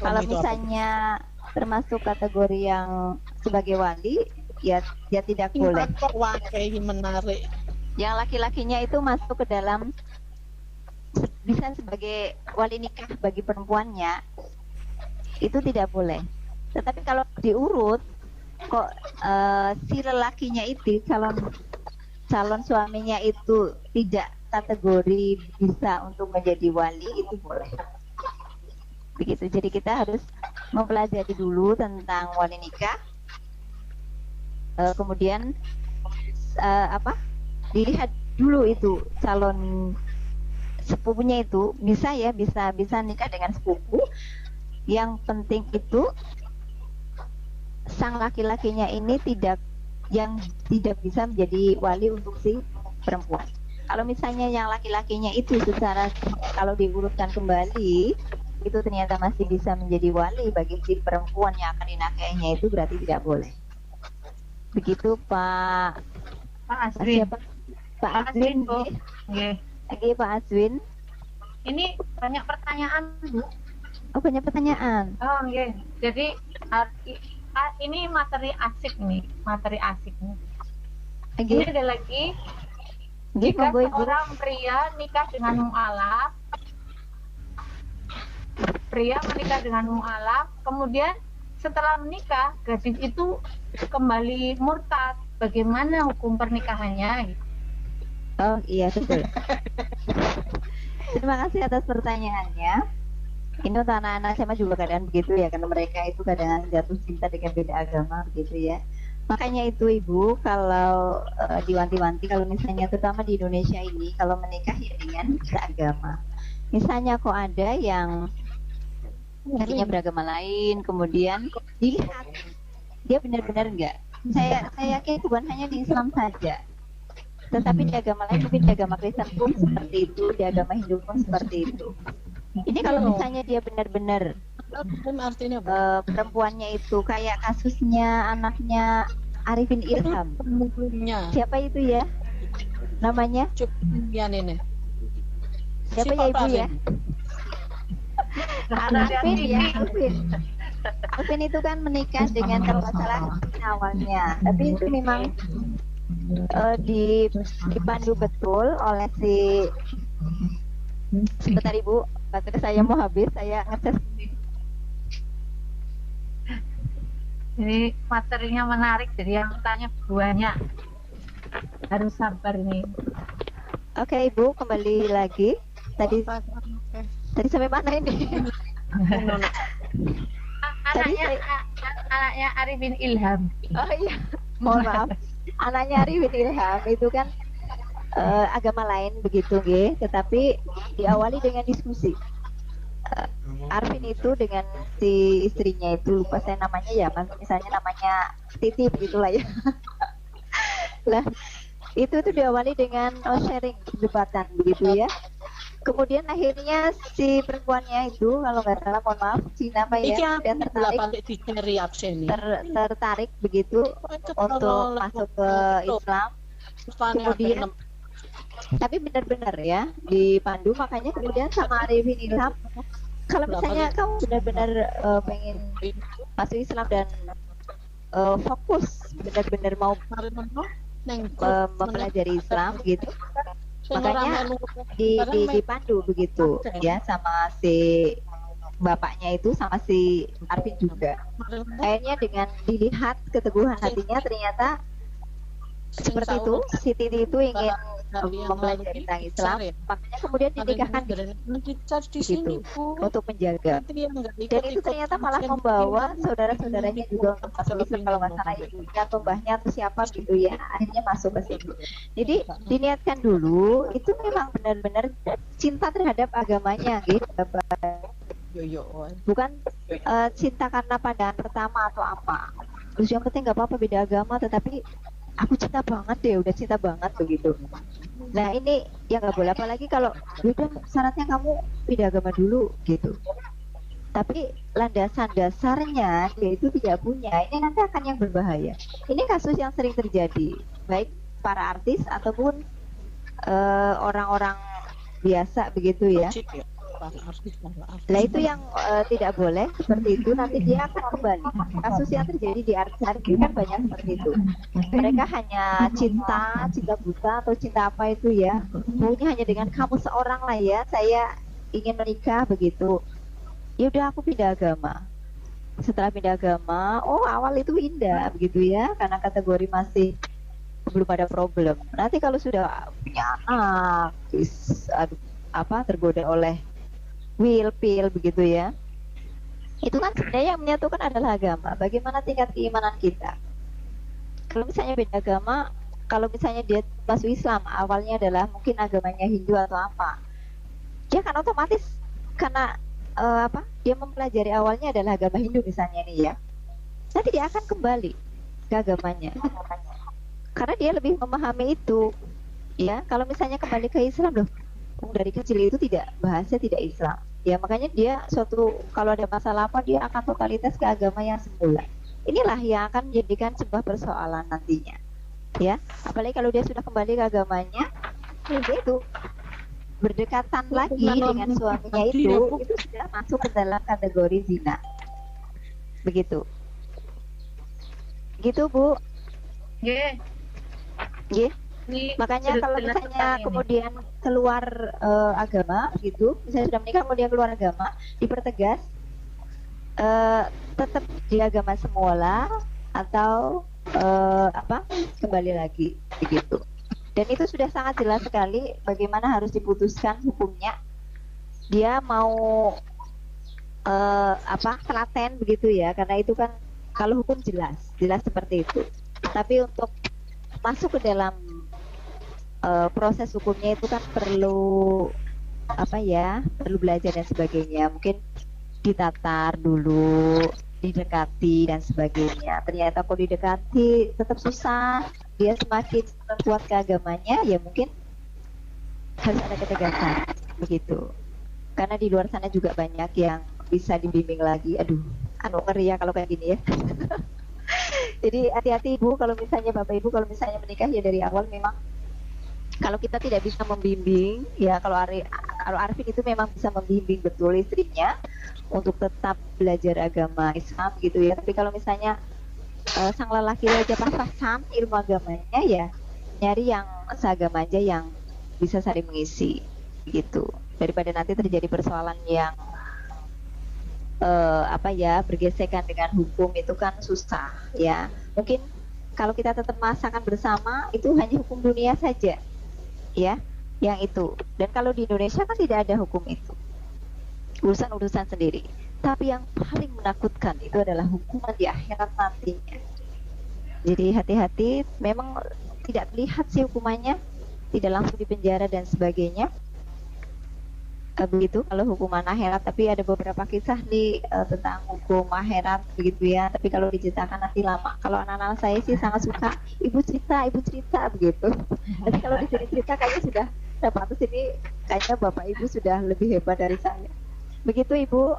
Kalau misalnya termasuk kategori yang sebagai wali, ya tidak boleh. Menarik. Yang laki-lakinya itu masuk ke dalam, bisa sebagai wali nikah bagi perempuannya, itu tidak boleh. Tetapi kalau diurut, kok si lelakinya itu calon suaminya itu tidak kategori bisa untuk menjadi wali, itu boleh. Begitu. Jadi kita harus mempelajari dulu tentang wali nikah. Kemudian dilihat dulu itu calon sepupunya itu bisa nikah dengan sepupu. Yang penting itu sang laki-lakinya ini tidak bisa menjadi wali untuk si perempuan. Kalau misalnya yang laki-lakinya itu secara kalau diurutkan kembali itu ternyata masih bisa menjadi wali bagi si perempuan yang akan dinikahinya, itu berarti tidak boleh. Begitu Pak Aswin. siapa? Pak Aswin. Nggih. Lagi Pak Aswin. Ini banyak pertanyaan Bu. Oh, banyak pertanyaan. Oh nggih. Jadi ini materi asik nih. Lagi. Ini ada lagi. Jika Jika seorang pria nikah dengan mu'alaf, kemudian setelah menikah gadis itu kembali murtad, bagaimana hukum pernikahannya? Oh iya, betul. Terima kasih atas pertanyaannya. Ini untuk anak-anak SMA juga kadang begitu ya, karena mereka itu kadang jatuh cinta dengan beda agama begitu ya. Makanya itu Ibu, kalau diwanti-wanti, kalau misalnya terutama di Indonesia ini, kalau menikah ya dengan seagama. Misalnya kok ada yang tadinya beragama lain, kemudian dilihat dia benar-benar enggak. Saya yakin bukan hanya di Islam saja, tetapi di agama lain, mungkin di agama Kristen pun seperti itu, di agama Hindu pun seperti itu. Ini kalau misalnya dia benar-benar perempuannya itu kayak kasusnya anaknya Arifin Ilham. Siapa itu ya? Namanya? Ini. Siapa ya Ibu ya? Arifin ya, Alvin itu kan menikah dengan kalau nggak salah awalnya, tapi itu memang dipandu betul oleh si. Sebentar Ibu, baterai saya mau habis, saya ngecas. Ini materinya menarik, jadi yang tanya banyak, harus sabar nih. Oke Ibu, kembali lagi. Tadi sampai mana ini? Anaknya anaknya Arifin Ilham. Oh iya, mohon maaf. Anaknya Arifin Ilham itu kan agama lain begitu, nggih, tetapi diawali dengan diskusi. Arvin itu dengan si istrinya itu, lupa saya namanya ya, misalnya namanya Titi begitulah ya. Lah, itu tuh diawali dengan sharing, perdebatan begitu ya. Kemudian akhirnya si perempuannya itu, kalau nggak salah, mohon maaf, Cina apa ya, dia tertarik begitu untuk masuk ke Islam. Kemudian, tapi benar-benar ya dipandu, makanya kemudian sama Arifin Ilham, kalau misalnya kamu benar-benar pengen masuk Islam dan fokus benar-benar mau mempelajari Islam gitu, makanya dipandu begitu ya sama si bapaknya itu, sama si Arvin juga. Akhirnya dengan dilihat keteguhan hatinya, ternyata seperti itu, si Titi itu ingin mempelajari tentang Islam, makanya kemudian dinikahkan gitu untuk menjaga. Dan itu ternyata malah membawa saudara-saudaranya juga untuk masuk Islam, kalau nggak salah ibunya atau mbahnya atau siapa gitu ya, akhirnya masuk ke situ. Jadi diniatkan dulu, itu memang benar-benar cinta terhadap agamanya gitu, bukan cinta karena pandangan pertama atau apa. Terus yang penting nggak apa-apa beda agama, tetapi aku cinta banget deh, udah cinta banget begitu. Nah ini yang nggak boleh, apalagi kalau udah syaratnya kamu pindah agama dulu gitu, tapi landasan dasarnya dia itu tidak punya, ini nanti akan yang berbahaya. Ini kasus yang sering terjadi, baik para artis ataupun orang-orang biasa begitu ya. Nah itu yang tidak boleh seperti itu, nanti dia akan kembali. Kasus yang terjadi di artis-artis kan banyak seperti itu. Mereka hanya cinta buta atau cinta apa itu ya, maunya hanya dengan kamu seorang lah ya, saya ingin menikah begitu. Ya udah aku pindah agama. Setelah pindah agama, oh awal itu indah begitu ya, karena kategori masih belum ada problem. Nanti kalau sudah punya anak, tergoda oleh will-pill begitu ya, itu kan sebenarnya yang menyatukan adalah agama. Bagaimana tingkat keimanan kita. Kalau misalnya beda agama, kalau misalnya dia masuk Islam, awalnya adalah mungkin agamanya Hindu atau apa, dia kan otomatis karena dia mempelajari awalnya adalah agama Hindu misalnya nih ya, nanti dia akan kembali ke agamanya karena dia lebih memahami itu ya. Kalau misalnya kembali ke Islam, loh dari kecil itu bahasnya tidak Islam ya, makanya dia kalau ada masalah apa, dia akan totalitas ke agama yang semula. Inilah yang akan menjadikan sebuah persoalan nantinya ya, apalagi kalau dia sudah kembali ke agamanya, itu berdekatan lagi dengan suaminya itu sudah masuk ke dalam kategori zina begitu Bu. Makanya kalau misalnya kemudian keluar agama gitu, misalnya sudah menikah kemudian keluar agama, dipertegas tetap di agama semula atau kembali lagi begitu. Dan itu sudah sangat jelas sekali bagaimana harus diputuskan hukumnya. Dia mau telaten begitu ya, karena itu kan kalau hukum jelas seperti itu. Tapi untuk masuk ke dalam proses hukumnya itu kan perlu perlu belajar dan sebagainya. Mungkin ditatar dulu, didekati dan sebagainya. Ternyata kalau didekati tetap susah, dia semakin kuat ke agamanya, ya mungkin harus ada ketegasan begitu. Karena di luar sana juga banyak yang bisa dibimbing lagi. Aduh, ngeri ya kalau kayak gini ya. Jadi hati-hati Ibu, kalau misalnya Bapak Ibu kalau misalnya menikah ya dari awal memang kalau kita tidak bisa membimbing ya, kalau Arifin itu memang bisa membimbing betul istrinya untuk tetap belajar agama Islam gitu ya. Tapi kalau misalnya sang lelaki aja pas-pasan ilmu agamanya, ya nyari yang seagama aja yang bisa saling mengisi gitu, daripada nanti terjadi persoalan yang bergesekan dengan hukum. Itu kan susah ya. Mungkin kalau kita tetap masakan bersama itu hanya hukum dunia saja ya yang itu, dan kalau di Indonesia kan tidak ada hukum itu, urusan-urusan sendiri. Tapi yang paling menakutkan itu adalah hukuman di akhirat nantinya. Jadi hati-hati, memang tidak terlihat sih hukumannya, tidak langsung dipenjara dan sebagainya. Begitu kalau hukuman akhirat, tapi ada beberapa kisah nih tentang hukum akhirat begitu ya. Tapi kalau diceritakan nanti lama. Kalau anak-anak saya sih sangat suka ibu cerita begitu. Tapi kalau di sini cerita kayaknya sudah dapat ini, kayaknya bapak ibu sudah lebih hebat dari saya. Begitu ibu.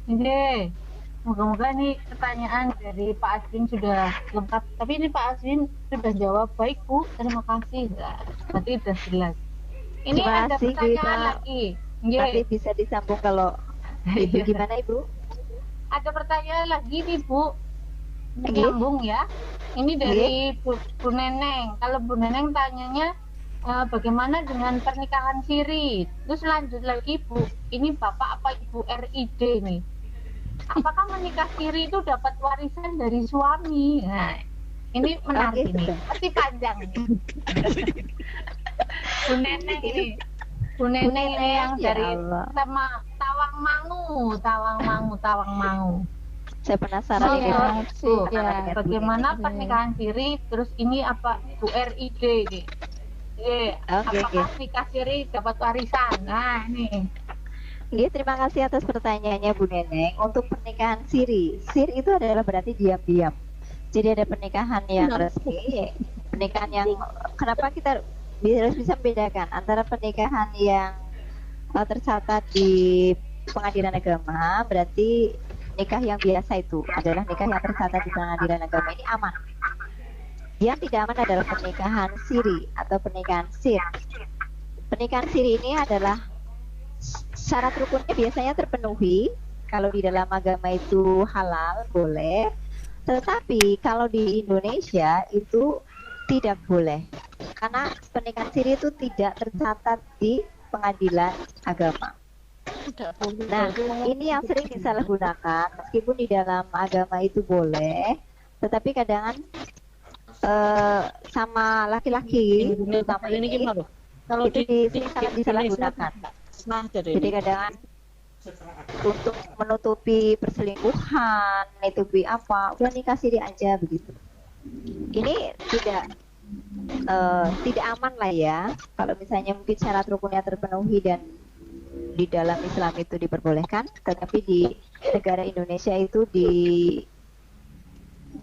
Oke, moga-moga nih pertanyaan dari Pak Aswin sudah lengkap. Tapi ini Pak Aswin sudah jawab. Baik Bu, terima kasih. Nah, berarti sudah jelas. Ini Terima ada kasih, pertanyaan Gita. lagi. Nanti bisa disambung kalau ibu gimana ibu? Ada pertanyaan lagi nih Bu. Oke. Nyambung ya. Ini dari Bu Neneng. Kalau Bu Neneng tanyanya bagaimana dengan pernikahan siri? Terus lanjut lagi Bu, ini Bapak apa Ibu RID nih? Apakah menikah siri itu dapat warisan dari suami? Nah, ini menarik Oke, ini. betul. Pasti panjang ini. Bu Neneng ini. Bu Neneng ini yang ya dari Allah. sama Tawang Mangu. Saya penasaran ini. Oh, Bu, ya. bagaimana pernikahan siri? Terus ini apa Bu RID nih? Apakah nikah siri dapat warisan? Nah, ini. Iya, terima kasih atas pertanyaannya Bu Neneng. Untuk pernikahan siri, siri itu adalah berarti diam-diam. Jadi ada pernikahan yang resmi, pernikahan yang kenapa kita harus bisa membedakan antara pernikahan yang tercatat di pengadilan agama, berarti nikah yang biasa itu adalah nikah yang tercatat di pengadilan agama ini aman. Yang tidak aman adalah pernikahan siri atau pernikahan sir. Pernikahan siri ini adalah syarat rukunnya biasanya terpenuhi. Kalau di dalam agama itu halal, boleh. Tetapi kalau di Indonesia itu tidak boleh. Karena pernikahan siri itu tidak tercatat di pengadilan agama. Nah, ini yang sering disalahgunakan. Meskipun di dalam agama itu boleh, tetapi kadang sama laki-laki, terutama ini ini, gimana? Kalau itu sangat disalahgunakan. Nah, Jadi kadang untuk menutupi perselingkuhan, menutupi apa, udah nikah siri aja begitu. Ini tidak aman lah ya. Kalau misalnya mungkin syarat rukunnya terpenuhi dan di dalam Islam itu diperbolehkan, tetapi di negara Indonesia itu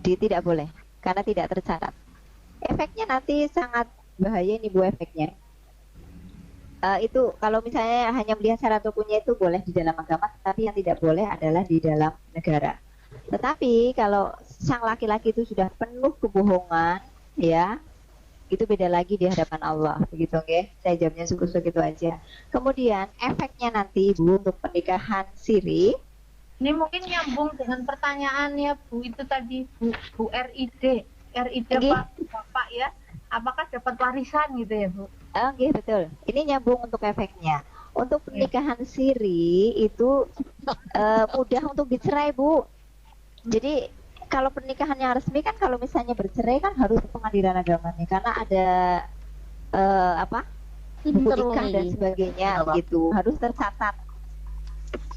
tidak boleh karena tidak tercatat. Efeknya nanti sangat bahaya nih Bu efeknya. Itu kalau misalnya hanya melihat syarat rukunnya itu boleh di dalam agama, tapi yang tidak boleh adalah di dalam negara. Tetapi kalau sang laki-laki itu sudah penuh kebohongan, ya itu beda lagi di hadapan Allah, begitu nggih? Saya jawabnya cukup segitu aja. Kemudian efeknya nanti Ibu untuk pernikahan siri. Ini mungkin nyambung dengan pertanyaannya Bu itu tadi Bu RID Bapak ya. Apakah dapat warisan gitu ya Bu? Oke, betul. Ini nyambung untuk efeknya. Untuk pernikahan siri itu mudah untuk dicerai Bu. Jadi kalau pernikahan yang resmi kan kalau misalnya bercerai kan harus ke pengadilan agama nih, karena ada buku nikah dan sebagainya gitu, harus tercatat.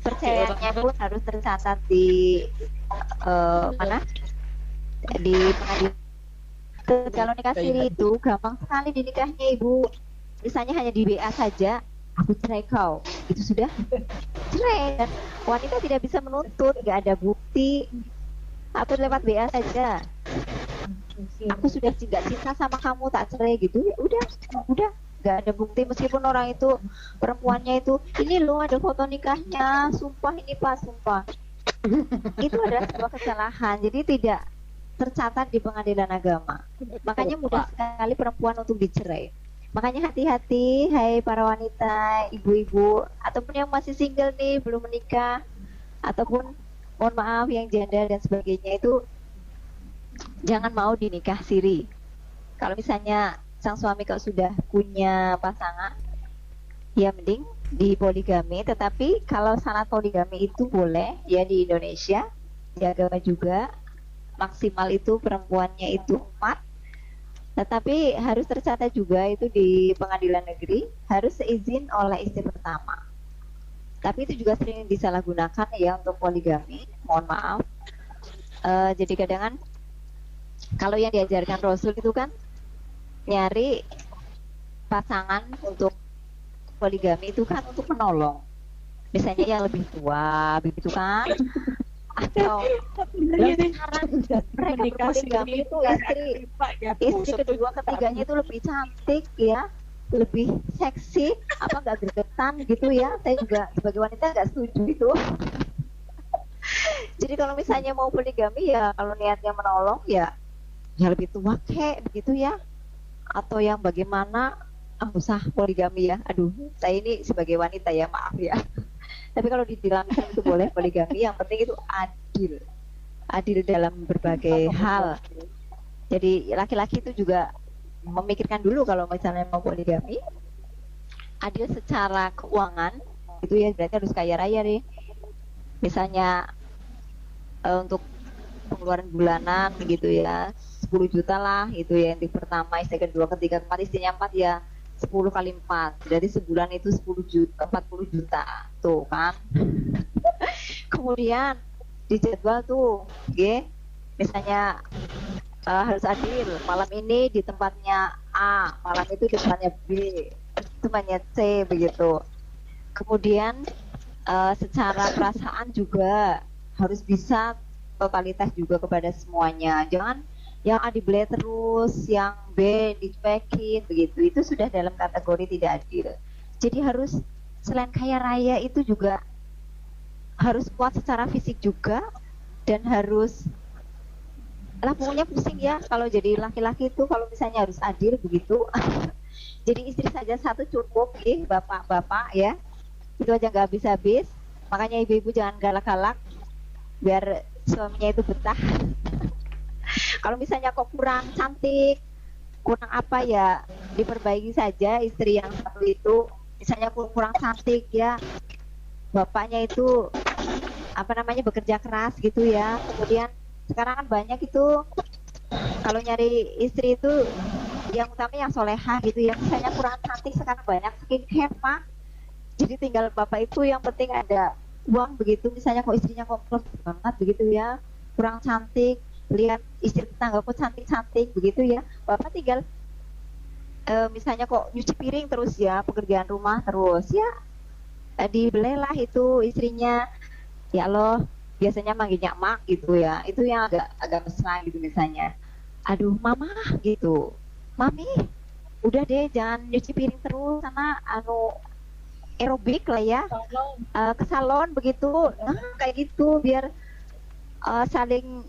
Perceraiannya pun harus tercatat di mana? Di pengadilan. Kalau nikah siri itu gampang sekali dinikahnya Ibu. Misalnya hanya di WA saja, aku cerai kau, itu sudah cerai. Dan wanita tidak bisa menuntut, nggak ada bukti, atau lewat WA saja. Aku sudah nggak cinta sama kamu, tak cerai gitu, ya udah, nggak ada bukti. Meskipun orang itu perempuannya itu, ini loh ada foto nikahnya, sumpah ini Pak, sumpah. Itu adalah sebuah kesalahan. Jadi tidak tercatat di pengadilan agama. Makanya mudah sekali perempuan untuk dicerai. Makanya hati-hati, hai para wanita, ibu-ibu, ataupun yang masih single nih, belum menikah, ataupun mohon maaf yang janda dan sebagainya, itu jangan mau dinikah siri. Kalau misalnya sang suami kau sudah punya pasangan, ya mending di poligami. Tetapi kalau syarat poligami itu boleh ya di Indonesia, di agama juga. Maksimal itu perempuannya itu 4, tetapi harus tercatat juga itu di pengadilan negeri, harus seizin oleh istri pertama. Tapi itu juga sering disalahgunakan ya untuk poligami. Mohon maaf. Jadi kadang kalau yang diajarkan Rasul itu kan nyari pasangan untuk poligami itu kan untuk menolong. Misalnya yang lebih tua, begitu kan? Atau sekarang mereka poligami itu istri kedua ketiganya itu lebih cantik ya, lebih seksi, apa nggak gregetan gitu ya? Saya juga sebagai wanita nggak setuju itu. Jadi kalau misalnya mau poligami ya kalau niatnya menolong ya lebih tua kek begitu ya, atau yang bagaimana, usah poligami ya. Aduh, saya ini sebagai wanita ya, maaf ya. Tapi kalau dibilang itu boleh poligami, yang penting itu adil dalam berbagai hal. Jadi laki-laki itu juga memikirkan dulu kalau misalnya mau poligami, adil secara keuangan itu ya, berarti harus kaya raya nih. Misalnya untuk pengeluaran bulanan begitu ya 10 juta lah itu ya, yang pertama, istri kedua, ketiga, keempat, istrinya 4 ya 10 kali 4, jadi sebulan itu 10 juta, 40 juta tuh kan. Kemudian dijadwal tuh misalnya harus adil, malam ini di tempatnya A, malam itu di tempatnya B, tempatnya C begitu. Kemudian secara perasaan juga harus bisa totalitas juga kepada semuanya. Jangan yang A dibeli terus, yang B dicuekin begitu. Itu sudah dalam kategori tidak adil. Jadi harus selain kaya raya itu juga harus kuat secara fisik juga, dan harus lah pokoknya pusing ya kalau jadi laki-laki itu kalau misalnya harus adil begitu. Jadi istri saja satu cukup, bapak-bapak ya. Itu aja nggak habis-habis. Makanya ibu-ibu jangan galak-galak biar suaminya itu betah. Kalau misalnya kok kurang cantik, kurang apa ya, diperbaiki saja istri yang satu itu. Misalnya kurang cantik ya, bapaknya itu apa namanya bekerja keras gitu ya. Kemudian sekarang kan banyak itu kalau nyari istri itu yang utama yang solehah gitu ya. Misalnya kurang cantik, sekarang banyak skincare Pak. Jadi tinggal bapak itu yang penting ada uang begitu. Misalnya kok istrinya kok banget begitu ya, kurang cantik, lihat istri tetangga kok cantik-cantik begitu ya, bapak tinggal misalnya kok nyuci piring terus ya, pekerjaan rumah terus ya, dibelilah itu istrinya ya Allah, biasanya manggilnya mak gitu ya, itu yang agak mesra gitu. Misalnya aduh mama gitu, mami udah deh jangan nyuci piring terus, sama aerobik lah ya, ke salon begitu. Nah kayak gitu biar saling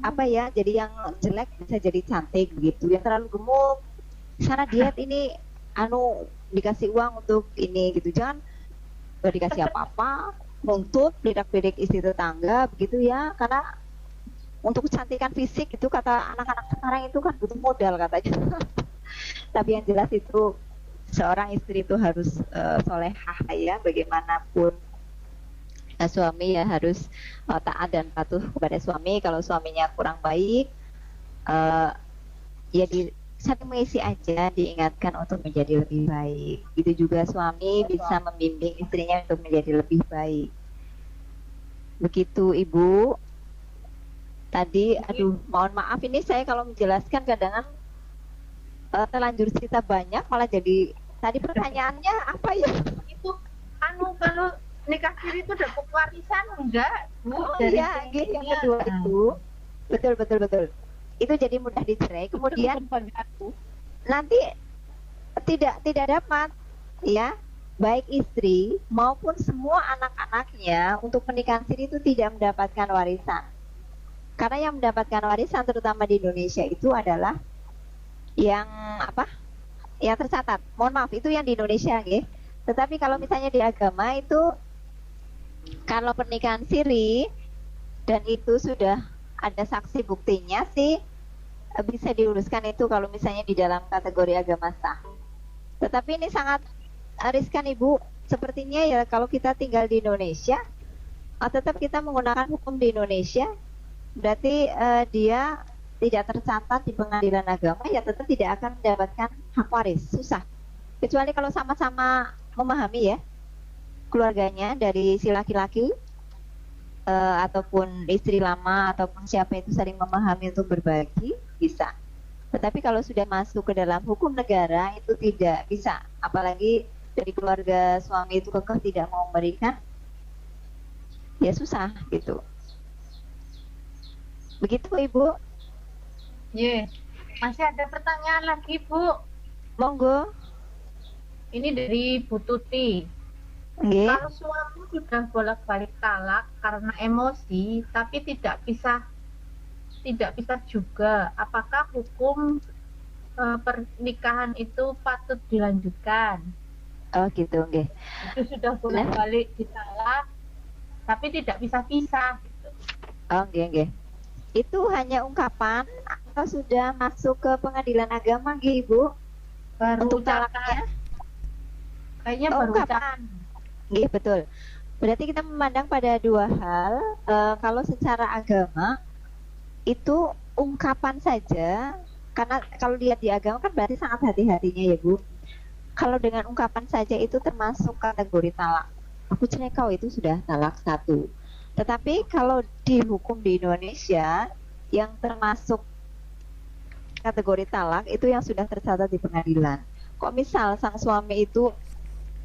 apa ya, jadi yang jelek bisa jadi cantik begitu, yang terlalu gemuk sana diet ini dikasih uang untuk ini gitu, jangan gak dikasih apa-apa, nuntut bedak-bedek istri tetangga begitu ya. Karena untuk kecantikan fisik itu kata anak-anak sekarang itu kan butuh modal katanya. Tapi yang jelas itu seorang istri itu harus solehah ya, bagaimanapun suami ya harus taat dan patuh kepada suami. Kalau suaminya kurang baik ya saling mengisi aja, diingatkan untuk menjadi lebih baik. Itu juga suami bisa membimbing istrinya untuk menjadi lebih baik. Begitu Ibu. Tadi aduh mohon maaf ini saya kalau menjelaskan kadang terlanjur cerita banyak malah jadi tadi pertanyaannya apa ya? Itu kalau nikah siri itu dapat warisan enggak Bu? Iya, gitu. Yang kedua itu betul. Itu jadi mudah dicerai. Kemudian nanti tidak dapat ya, baik istri maupun semua anak-anaknya untuk pernikahan siri itu tidak mendapatkan warisan. Karena yang mendapatkan warisan terutama di Indonesia itu adalah yang apa? Yang tercatat. Mohon maaf itu yang di Indonesia nggih. Tetapi kalau misalnya di agama itu kalau pernikahan siri dan itu sudah ada saksi buktinya sih bisa diuruskan itu kalau misalnya di dalam kategori agama sah. Tetapi ini sangat riskan Ibu. Sepertinya ya kalau kita tinggal di Indonesia tetap kita menggunakan hukum di Indonesia, berarti dia tidak tercatat di pengadilan agama ya tetap tidak akan mendapatkan hak waris. Susah. Kecuali kalau sama-sama memahami ya. keluarganya dari si laki-laki ataupun istri lama ataupun siapa itu saling memahami untuk berbagi, bisa. Tetapi kalau sudah masuk ke dalam hukum negara itu tidak bisa. Apalagi dari keluarga suami itu kekeh tidak mau memberikan, ya susah gitu. Begitu Ibu. Ye, masih ada pertanyaan lagi Bu. Monggo. Ini dari Bu Tuti. Nggih. Kalau suami sudah bolak-balik talak karena emosi, tapi tidak bisa juga, apakah hukum pernikahan itu patut dilanjutkan? Oh gitu, nggih. Itu sudah bolak-balik ditalak, tapi tidak bisa pisah. Gitu. Oh nggih, nggih. Itu hanya ungkapan atau sudah masuk ke pengadilan agama nggih Ibu? Baru Untuk ucapan. talaknya? Kayaknya Oh, baru ungkapan. ucapan. Nggih, betul. Berarti kita memandang pada dua hal. Kalau secara agama itu ungkapan saja, karena kalau lihat di agama kan berarti sangat hati-hatinya ya Bu. Kalau dengan ungkapan saja itu termasuk kategori talak. Aku cerai kau itu sudah talak satu. Tetapi kalau dihukum di Indonesia yang termasuk kategori talak itu yang sudah tercatat di pengadilan. Kok misal sang suami itu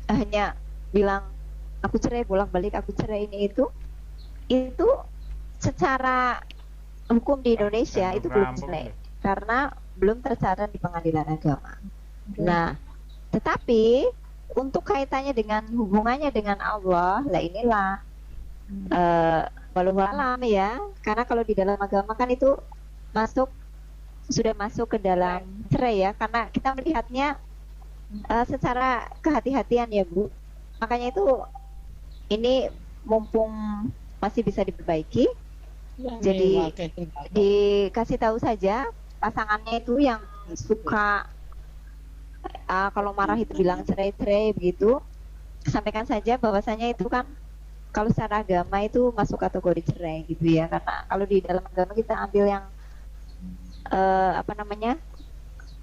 hanya bilang aku cerai bolak-balik, aku cerai ini itu secara hukum di Indonesia itu belum cerai karena belum tercatat di pengadilan agama. Nah, tetapi untuk kaitannya dengan hubungannya dengan Allah, lah inilah wallahu alam ya. Karena kalau di dalam agama kan itu sudah masuk ke dalam cerai ya, karena kita melihatnya secara kehati-hatian ya Bu. Makanya itu ini mumpung masih bisa diperbaiki, jadi dikasih tahu saja pasangannya itu yang suka kalau marah itu bilang cerai-cerai begitu, sampaikan saja bahwasanya itu kan kalau secara agama itu masuk kategori cerai gitu ya. Karena kalau di dalam agama kita ambil yang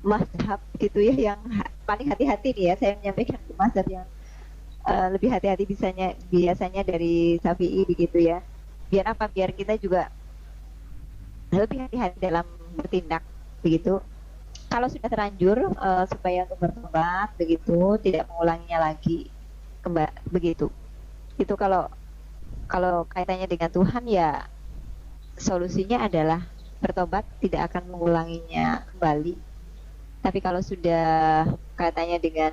mazhab gitu ya, yang paling hati-hati nih ya, saya menyampaikan ke mazhab yang lebih hati-hati biasanya dari Syafi'i begitu ya. Biar apa? Biar kita juga lebih hati-hati dalam bertindak begitu. Kalau sudah terlanjur supaya untuk bertobat begitu, tidak mengulanginya lagi begitu. Itu kalau kaitannya dengan Tuhan ya solusinya adalah bertobat, tidak akan mengulanginya kembali. Tapi kalau sudah kaitannya dengan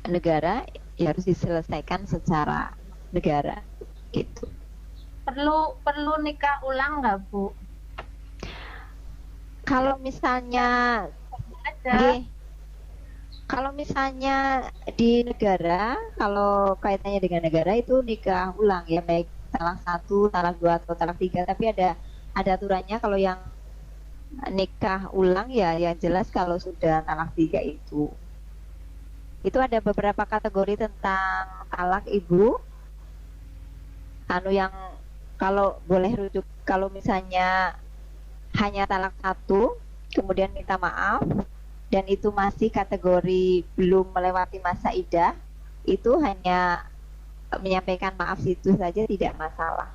negara ya harus diselesaikan secara negara gitu. Perlu nikah ulang nggak Bu? Kalau misalnya kalau misalnya di negara, kalau kaitannya dengan negara itu nikah ulang ya, baik talak 1, talak 2 atau talak 3. Tapi ada aturannya. Kalau yang nikah ulang ya yang jelas kalau sudah talak 3 itu ada beberapa kategori tentang talak Ibu. Yang kalau boleh rujuk, kalau misalnya hanya talak 1 kemudian minta maaf dan itu masih kategori belum melewati masa iddah, itu hanya menyampaikan maaf itu saja tidak masalah.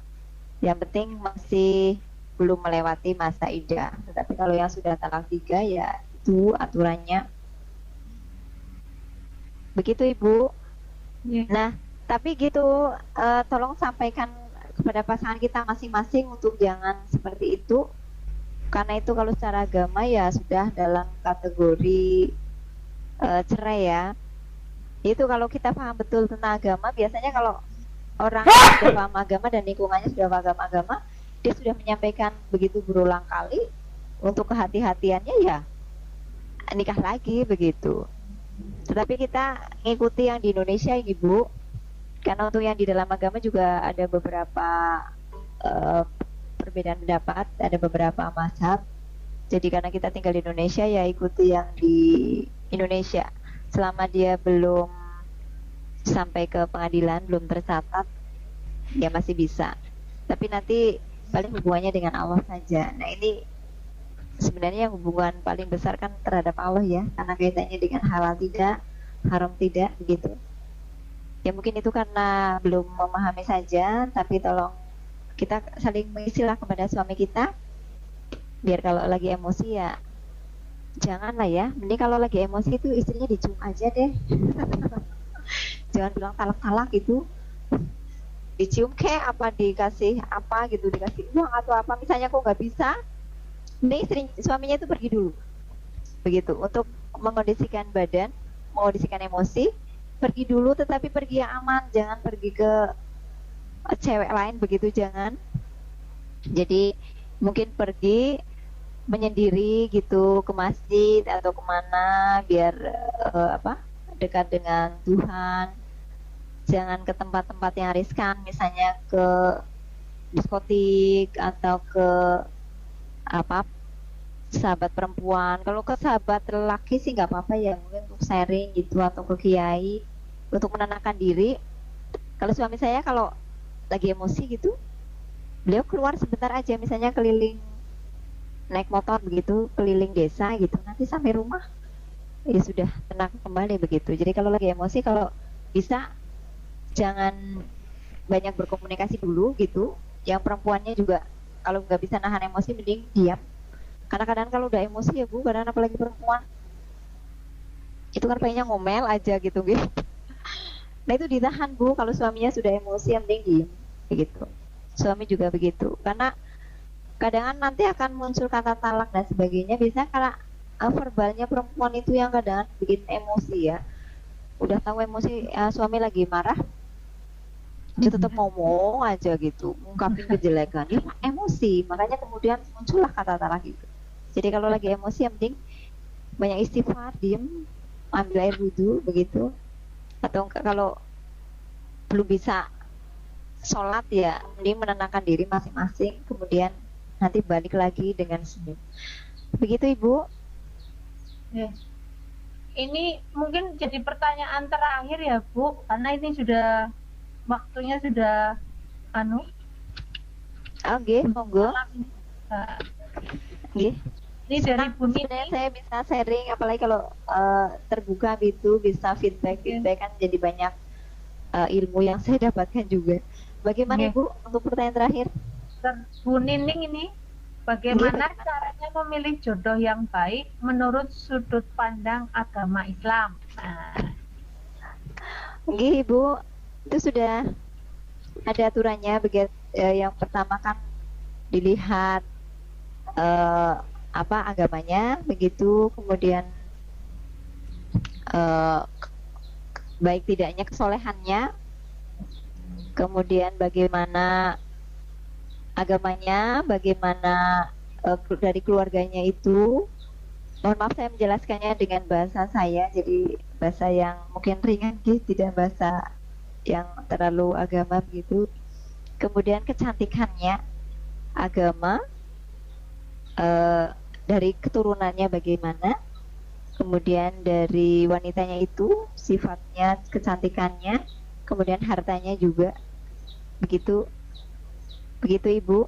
Yang penting masih belum melewati masa iddah. Tetapi kalau yang sudah talak 3 ya itu aturannya begitu Ibu. Nah, tapi gitu tolong sampaikan kepada pasangan kita masing-masing untuk jangan seperti itu. Karena itu kalau secara agama ya sudah dalam kategori cerai ya. Itu kalau kita paham betul tentang agama, biasanya kalau orang sudah paham agama dan lingkungannya sudah paham agama, dia sudah menyampaikan begitu berulang kali, untuk kehati-hatiannya ya nikah lagi begitu. Tetapi kita ngikuti yang di Indonesia Ibu, karena untuk yang di dalam agama juga ada beberapa perbedaan pendapat, ada beberapa mazhab. Jadi karena kita tinggal di Indonesia ya ikuti yang di Indonesia. Selama dia belum sampai ke pengadilan, belum tercatat, ya masih bisa. Tapi nanti paling hubungannya dengan Allah saja. Nah ini sebenarnya yang hubungan paling besar kan terhadap Allah ya, karena kaitannya dengan halal tidak, haram tidak begitu. Ya mungkin itu karena belum memahami saja, tapi tolong kita saling mengisilah kepada suami kita, biar kalau lagi emosi ya janganlah ya. Mending kalau lagi emosi itu istrinya dicium aja deh. Jangan bilang talak-talak gitu. Dicium kayak apa, dikasih apa gitu, dikasih uang atau apa misalnya, kok nggak bisa, mending suaminya itu pergi dulu begitu, untuk mengondisikan badan, mengondisikan emosi. Pergi dulu, tetapi pergi yang aman, jangan pergi ke cewek lain begitu, jangan. Jadi mungkin pergi menyendiri gitu ke masjid atau kemana, biar dekat dengan Tuhan. Jangan ke tempat-tempat yang riskan, misalnya ke diskotik atau ke apa, sahabat perempuan. Kalau ke sahabat lelaki sih nggak apa-apa ya, mungkin untuk sharing gitu, atau ke kiai untuk menenangkan diri. Kalau suami saya kalau lagi emosi gitu, beliau keluar sebentar aja, misalnya keliling naik motor begitu, keliling desa gitu, nanti sampai rumah ya sudah tenang kembali begitu. Jadi kalau lagi emosi, kalau bisa jangan banyak berkomunikasi dulu gitu. Yang perempuannya juga kalau nggak bisa nahan emosi, mending diam. Karena kadang kalau udah emosi ya Bu, kadang apalagi perempuan itu kan pengennya ngomel aja gitu. Nah itu ditahan Bu, kalau suaminya sudah emosi yang mending diem begitu. Suami juga begitu, karena kadang nanti akan muncul kata talak dan sebagainya, bisa karena verbalnya perempuan itu yang kadang bikin emosi ya. Udah tahu emosi, suami lagi marah, dia tetap ngomong aja gitu, ngungkapin kejelekan, ya emosi, makanya kemudian muncullah kata talak itu. Jadi kalau lagi emosi yang penting banyak istighfar, diem, ambil air wudhu begitu. Atau kalau belum bisa sholat ya mending menenangkan diri masing-masing, kemudian nanti balik lagi dengan senyum. Begitu Ibu. Ya. Ini mungkin jadi pertanyaan terakhir ya Bu, karena ini sudah waktunya sudah Oke, monggo. Oke. Ini dari Bu Nini. Sebenarnya saya bisa sharing, apalagi kalau terbuka gitu, bisa feedback kan, jadi banyak ilmu yang saya dapatkan juga. Bagaimana Ibu untuk pertanyaan terakhir? Bu Nining ini, bagaimana caranya memilih jodoh yang baik menurut sudut pandang agama Islam? Oke Ibu, itu sudah ada aturannya. Yang pertama kan dilihat agamanya begitu, kemudian baik tidaknya kesolehannya, kemudian bagaimana agamanya, bagaimana dari keluarganya itu. Mohon maaf saya menjelaskannya dengan bahasa saya, jadi bahasa yang mungkin ringan gitu, tidak bahasa yang terlalu agama begitu. Kemudian kecantikannya, agama, dari keturunannya bagaimana, kemudian dari wanitanya itu sifatnya, kecantikannya, kemudian hartanya juga begitu Ibu.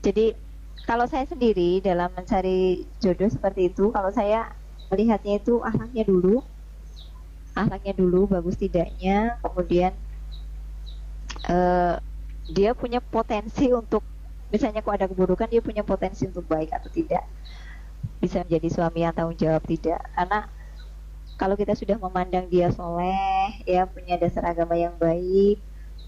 Jadi kalau saya sendiri dalam mencari jodoh seperti itu, kalau saya melihatnya itu akhlaknya dulu bagus tidaknya, kemudian dia punya potensi untuk, misalnya kok ada keburukan, dia punya potensi untuk baik atau tidak, bisa menjadi suami yang tanggung jawab tidak. Karena kalau kita sudah memandang dia soleh, ya punya dasar agama yang baik,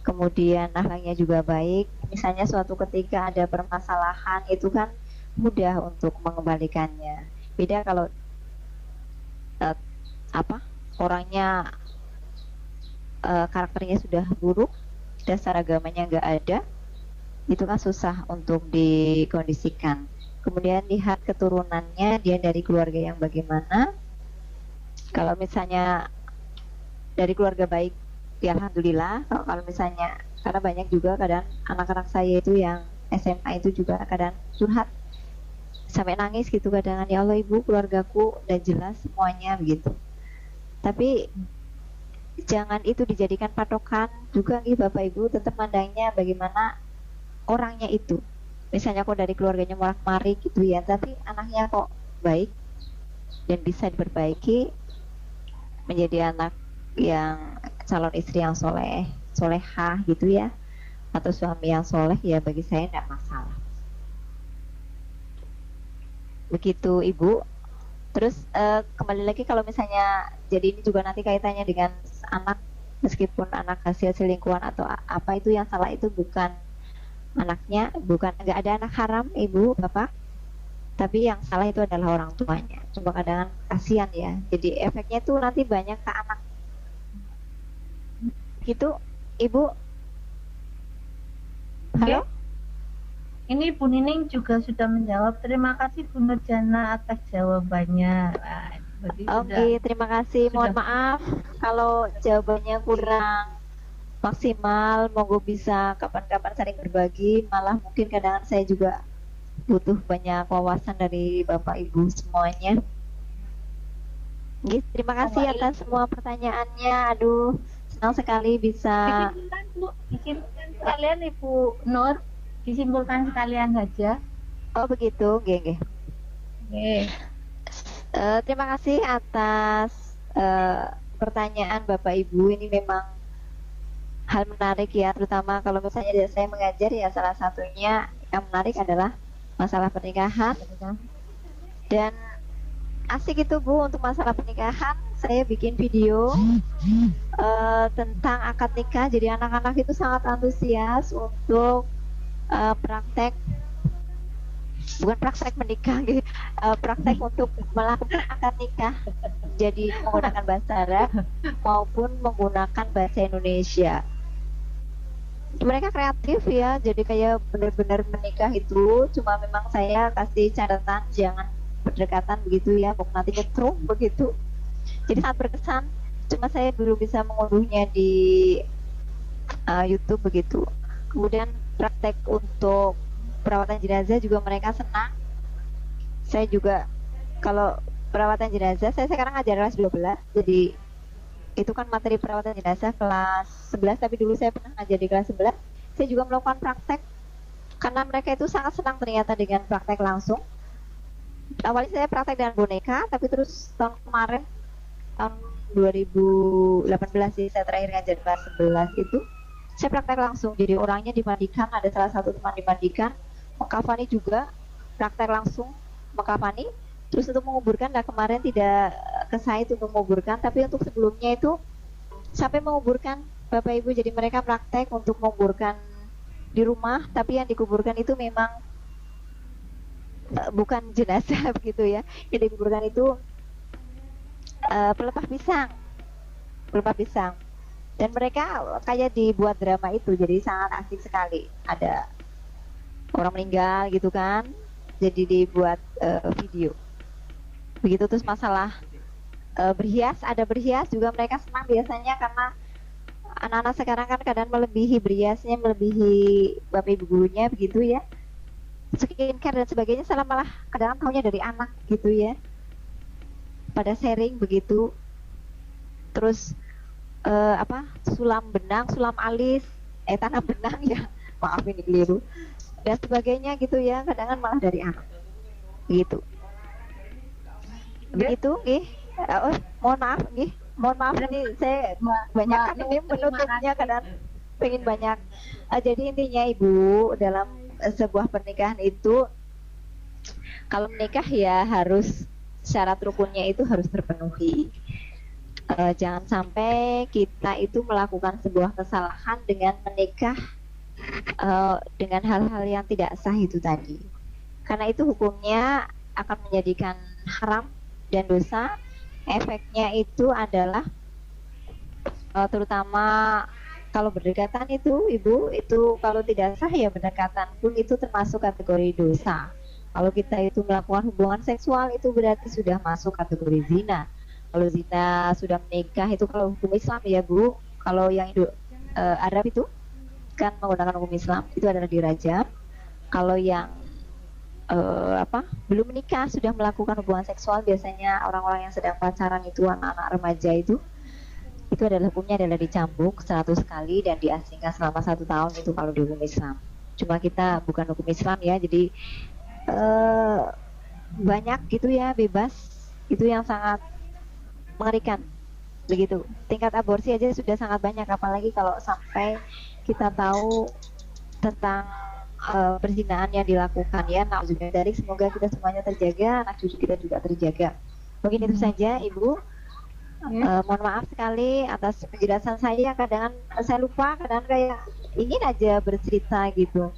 kemudian akhlaknya juga baik, misalnya suatu ketika ada permasalahan, itu kan mudah untuk mengembalikannya. Beda kalau orangnya karakternya sudah buruk, dasar agamanya nggak ada, itu kan susah untuk dikondisikan. Kemudian lihat keturunannya, dia dari keluarga yang bagaimana. Kalau misalnya dari keluarga baik, ya alhamdulillah. Kalau misalnya, karena banyak juga kadang anak-anak saya itu yang SMA itu juga kadang curhat sampai nangis gitu kadang, ya Allah Ibu, keluargaku udah jelas semuanya begitu. Tapi jangan itu dijadikan patokan juga nih Bapak Ibu, tetap mandangnya bagaimana orangnya itu. Misalnya kok dari keluarganya marak-marik gitu ya, tapi anaknya kok baik dan bisa diperbaiki menjadi anak yang calon istri yang soleh, solehah gitu ya, atau suami yang soleh, ya bagi saya tidak masalah. Begitu Ibu. Terus kembali lagi kalau misalnya, jadi ini juga nanti kaitannya dengan anak, meskipun anak hasil selingkuhan atau apa, itu yang salah itu bukan anaknya, bukan, nggak ada anak haram Ibu Bapak, tapi yang salah itu adalah orang tuanya. Cuma kadang kasihan ya, jadi efeknya itu nanti banyak ke anak gitu Ibu. Halo. Ini Bu Nining juga sudah menjawab. Terima kasih Bu Nurjana atas jawabannya. Oke, terima kasih. Mohon maaf kalau jawabannya kurang maksimal. Monggo bisa kapan-kapan saling berbagi. Malah mungkin kadang saya juga butuh banyak wawasan dari Bapak Ibu semuanya. Terima kasih atas semua pertanyaannya. Aduh, senang sekali bisa. Disimpulkan Bu, disimpulkan sekalian Ibu Nur, disimpulkan sekalian saja. Oh begitu, oke. Terima kasih atas pertanyaan Bapak Ibu. Ini memang hal menarik ya, terutama kalau misalnya saya mengajar ya, salah satunya yang menarik adalah masalah pernikahan. Dan asik itu Bu, untuk masalah pernikahan saya bikin video tentang akad nikah. Jadi anak-anak itu sangat antusias untuk praktek, bukan praktek menikah gitu, praktek untuk melakukan akad nikah, jadi menggunakan bahasa Arab maupun menggunakan bahasa Indonesia. Mereka kreatif ya, jadi kayak benar-benar menikah itu. Cuma memang saya kasih catatan jangan berdekatan begitu ya, pokoknya nanti nyetrum begitu. Jadi sangat berkesan. Cuma saya belum bisa mengunduhnya di YouTube begitu. Kemudian praktek untuk perawatan jenazah juga mereka senang. Saya juga kalau perawatan jenazah, saya sekarang ngajar kelas 12. Jadi itu kan materi perawatan jenazah kelas 11, tapi dulu saya pernah ngajar di kelas 11. Saya juga melakukan praktek karena mereka itu sangat senang ternyata dengan praktek langsung. Awalnya saya praktek dengan boneka, tapi terus tahun kemarin, tahun 2018 sih, saya terakhir ngajar kelas 11 itu saya praktek langsung. Jadi orangnya dimandikan, ada salah satu teman dimandikan, mengkafani juga, praktek langsung mengkafani. Terus untuk menguburkan, nah kemarin tidak ke saya itu menguburkan, tapi untuk sebelumnya itu sampai menguburkan Bapak Ibu. Jadi mereka praktek untuk menguburkan di rumah, tapi yang dikuburkan itu memang bukan jenazah begitu ya. Yang dikuburkan itu pelepah pisang. Dan mereka kayak dibuat drama itu, jadi sangat asik sekali. Ada orang meninggal gitu kan, jadi dibuat video begitu. Terus masalah berhias, ada berhias juga mereka senang biasanya, karena anak-anak sekarang kan kadang melebihi berhiasnya, melebihi bapak ibu gurunya begitu ya. Skincare dan sebagainya salah, malah kadang tahunya dari anak gitu ya, pada sharing begitu. Terus sulam benang, sulam alis, tanam benang ya, maaf ini keliru, dan sebagainya gitu ya, kadang malah dari anak gitu. Begitu nih. Mohon maaf ini saya banyak kan ini menutupnya, kadang pengen banyak. Jadi intinya Ibu, dalam sebuah pernikahan itu, kalau menikah ya harus syarat rukunnya itu harus terpenuhi. Jangan sampai kita itu melakukan sebuah kesalahan dengan menikah dengan hal-hal yang tidak sah itu tadi, karena itu hukumnya akan menjadikan haram dan dosa. Efeknya itu adalah terutama kalau berdekatan itu Ibu, itu kalau tidak sah ya berdekatan pun itu termasuk kategori dosa. Kalau kita itu melakukan hubungan seksual itu berarti sudah masuk kategori zina. Kalau zina sudah menikah itu kalau hukum Islam ya Bu, kalau yang Arab itu kan menggunakan hukum Islam itu adalah dirajam. Kalau yang belum menikah sudah melakukan hubungan seksual, biasanya orang-orang yang sedang pacaran itu, anak-anak remaja itu adalah hukumnya adalah dicambuk 100 kali dan diasingkan selama 1 tahun, itu kalau di hukum Islam. Cuma kita bukan hukum Islam ya, jadi banyak gitu ya, bebas, itu yang sangat mengerikan. begitu. Tingkat aborsi aja sudah sangat banyak, apalagi kalau sampai kita tahu tentang perzinahan yang dilakukan ya. Nauzubillah dari, semoga kita semuanya terjaga, anak cucu kita juga terjaga. Mungkin itu saja Ibu. Mohon maaf sekali atas penjelasan saya, kadang saya lupa, kadang kayak ingin aja bercerita gitu.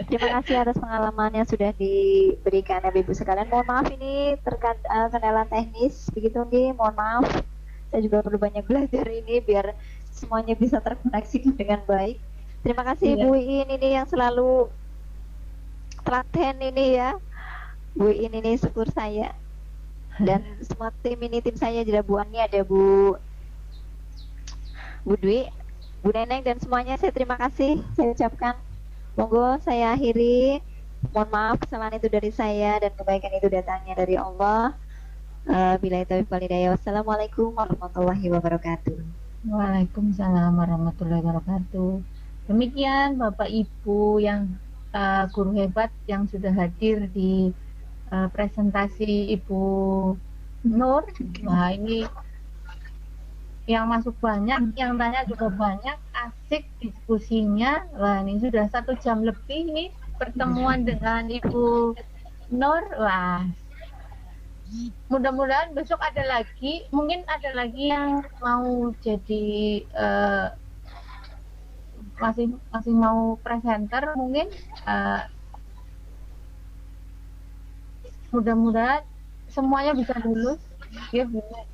Terima kasih atas pengalaman yang sudah diberikan ya Ibu sekalian. Mohon maaf ini kendala teknis begitu nih, mohon maaf. Saya juga perlu banyak belajar ini biar semuanya bisa terkoneksi dengan baik. Terima kasih Bu Iin ini yang selalu telaten ini ya. Bu Iin ini syukur saya. Dan semua tim ini, tim saya juga Bu Ani, ada Bu Dwi, Bu Neneng, dan semuanya saya terima kasih saya ucapkan. Monggo saya akhiri. Mohon maaf kesalahan itu dari saya dan kebaikan itu datangnya dari Allah. Billahi taufiq wal hidayah. Wassalamualaikum warahmatullahi wabarakatuh. Waalaikumsalam warahmatullahi wabarakatuh. Demikian Bapak Ibu yang guru hebat yang sudah hadir di presentasi Ibu Nur. Wah, ini yang masuk banyak, yang tanya juga banyak, asik diskusinya. Wah, ini sudah 1 jam lebih nih pertemuan dengan Ibu Nur. Wah, mudah-mudahan besok ada lagi, mungkin ada lagi yang mau jadi masih mau presenter mungkin. Mudah-mudahan semuanya bisa lulus ya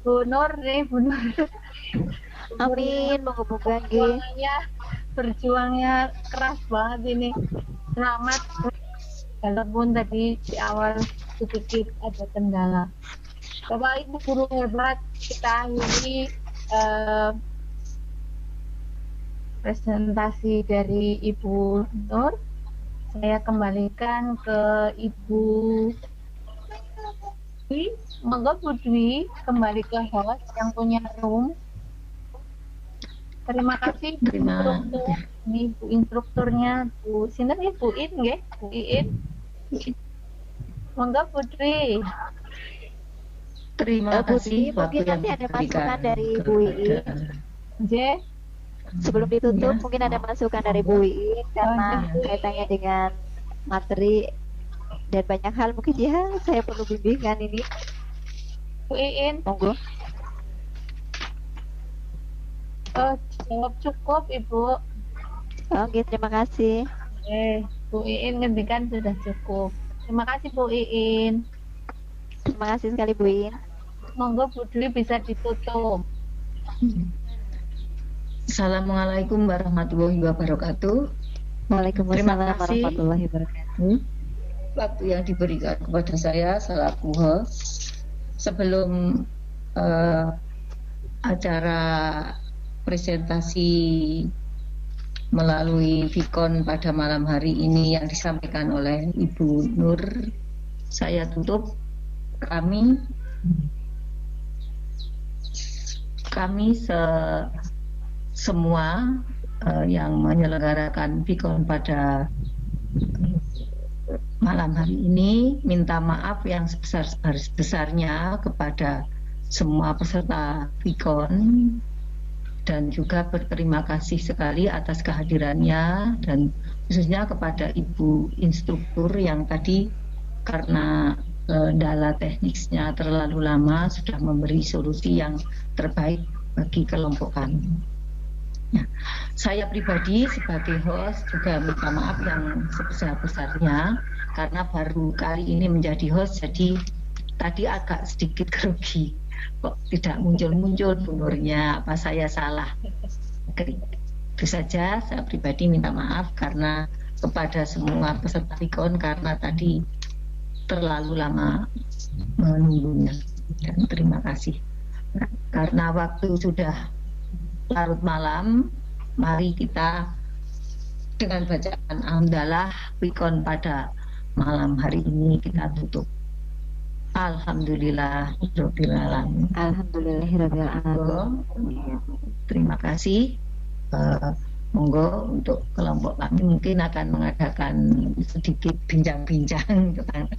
Bu Nur nih, Bu Nur. Amin, moga-moga berjuangnya keras banget ini. Selamat, walaupun tadi di awal sedikit ada kendala. Bapak Ibu guru hebat, kita akhiri presentasi dari Ibu Nur. Saya kembalikan ke Ibu Dwi. Monggo Bu Dwi kembali ke host yang punya room. Terima kasih Bu instruktur. Ini Bu instrukturnya Bu sinten ya, Bu In nggih, Bu Iin. Monggo Bu Dwi. Terima kasih mungkin nanti ada masukan dari Bu Iin. Nggih. Sebelum ditutup mungkin ada masukan dari Bu Iin karena kaitannya dengan materi dan banyak hal, mungkin ya saya perlu bimbingan ini. Bu Iin, monggo. Jawab cukup Ibu. Oke, terima kasih. Bu Iin ngendikan sudah cukup. Terima kasih Bu Iin. Terima kasih sekali Bu Iin. Monggo Bu Dwi bisa ditutup. Assalamualaikum warahmatullahi wabarakatuh. Waalaikumsalam warahmatullahi wabarakatuh. Waktu yang diberikan kepada saya selaku host sebelum acara presentasi melalui Vicon pada malam hari ini yang disampaikan oleh Ibu Nur, saya tutup. Kami semua yang menyelenggarakan Vicon pada malam hari ini minta maaf yang sebesar-besarnya kepada semua peserta Vicon dan juga berterima kasih sekali atas kehadirannya dan khususnya kepada Ibu instruktur yang tadi karena kendala teknisnya terlalu lama sudah memberi solusi yang terbaik bagi kelompok kami. Nah, saya pribadi sebagai host juga minta maaf yang sebesar-besarnya karena baru kali ini menjadi host, jadi tadi agak sedikit grogi kok tidak muncul-muncul bunurnya, apa saya salah. Itu saja, saya pribadi minta maaf karena kepada semua peserta Vicon karena tadi terlalu lama menunggunya, dan terima kasih. Karena waktu sudah larut malam, mari kita dengan bacaan Alhamdulillah Vicon pada malam hari ini kita tutup. Alhamdulillahirabbil alamin. Alhamdulillahirabbil alamin. Terima kasih. Monggo untuk kelompok kami mungkin akan mengadakan sedikit bincang-bincang tentang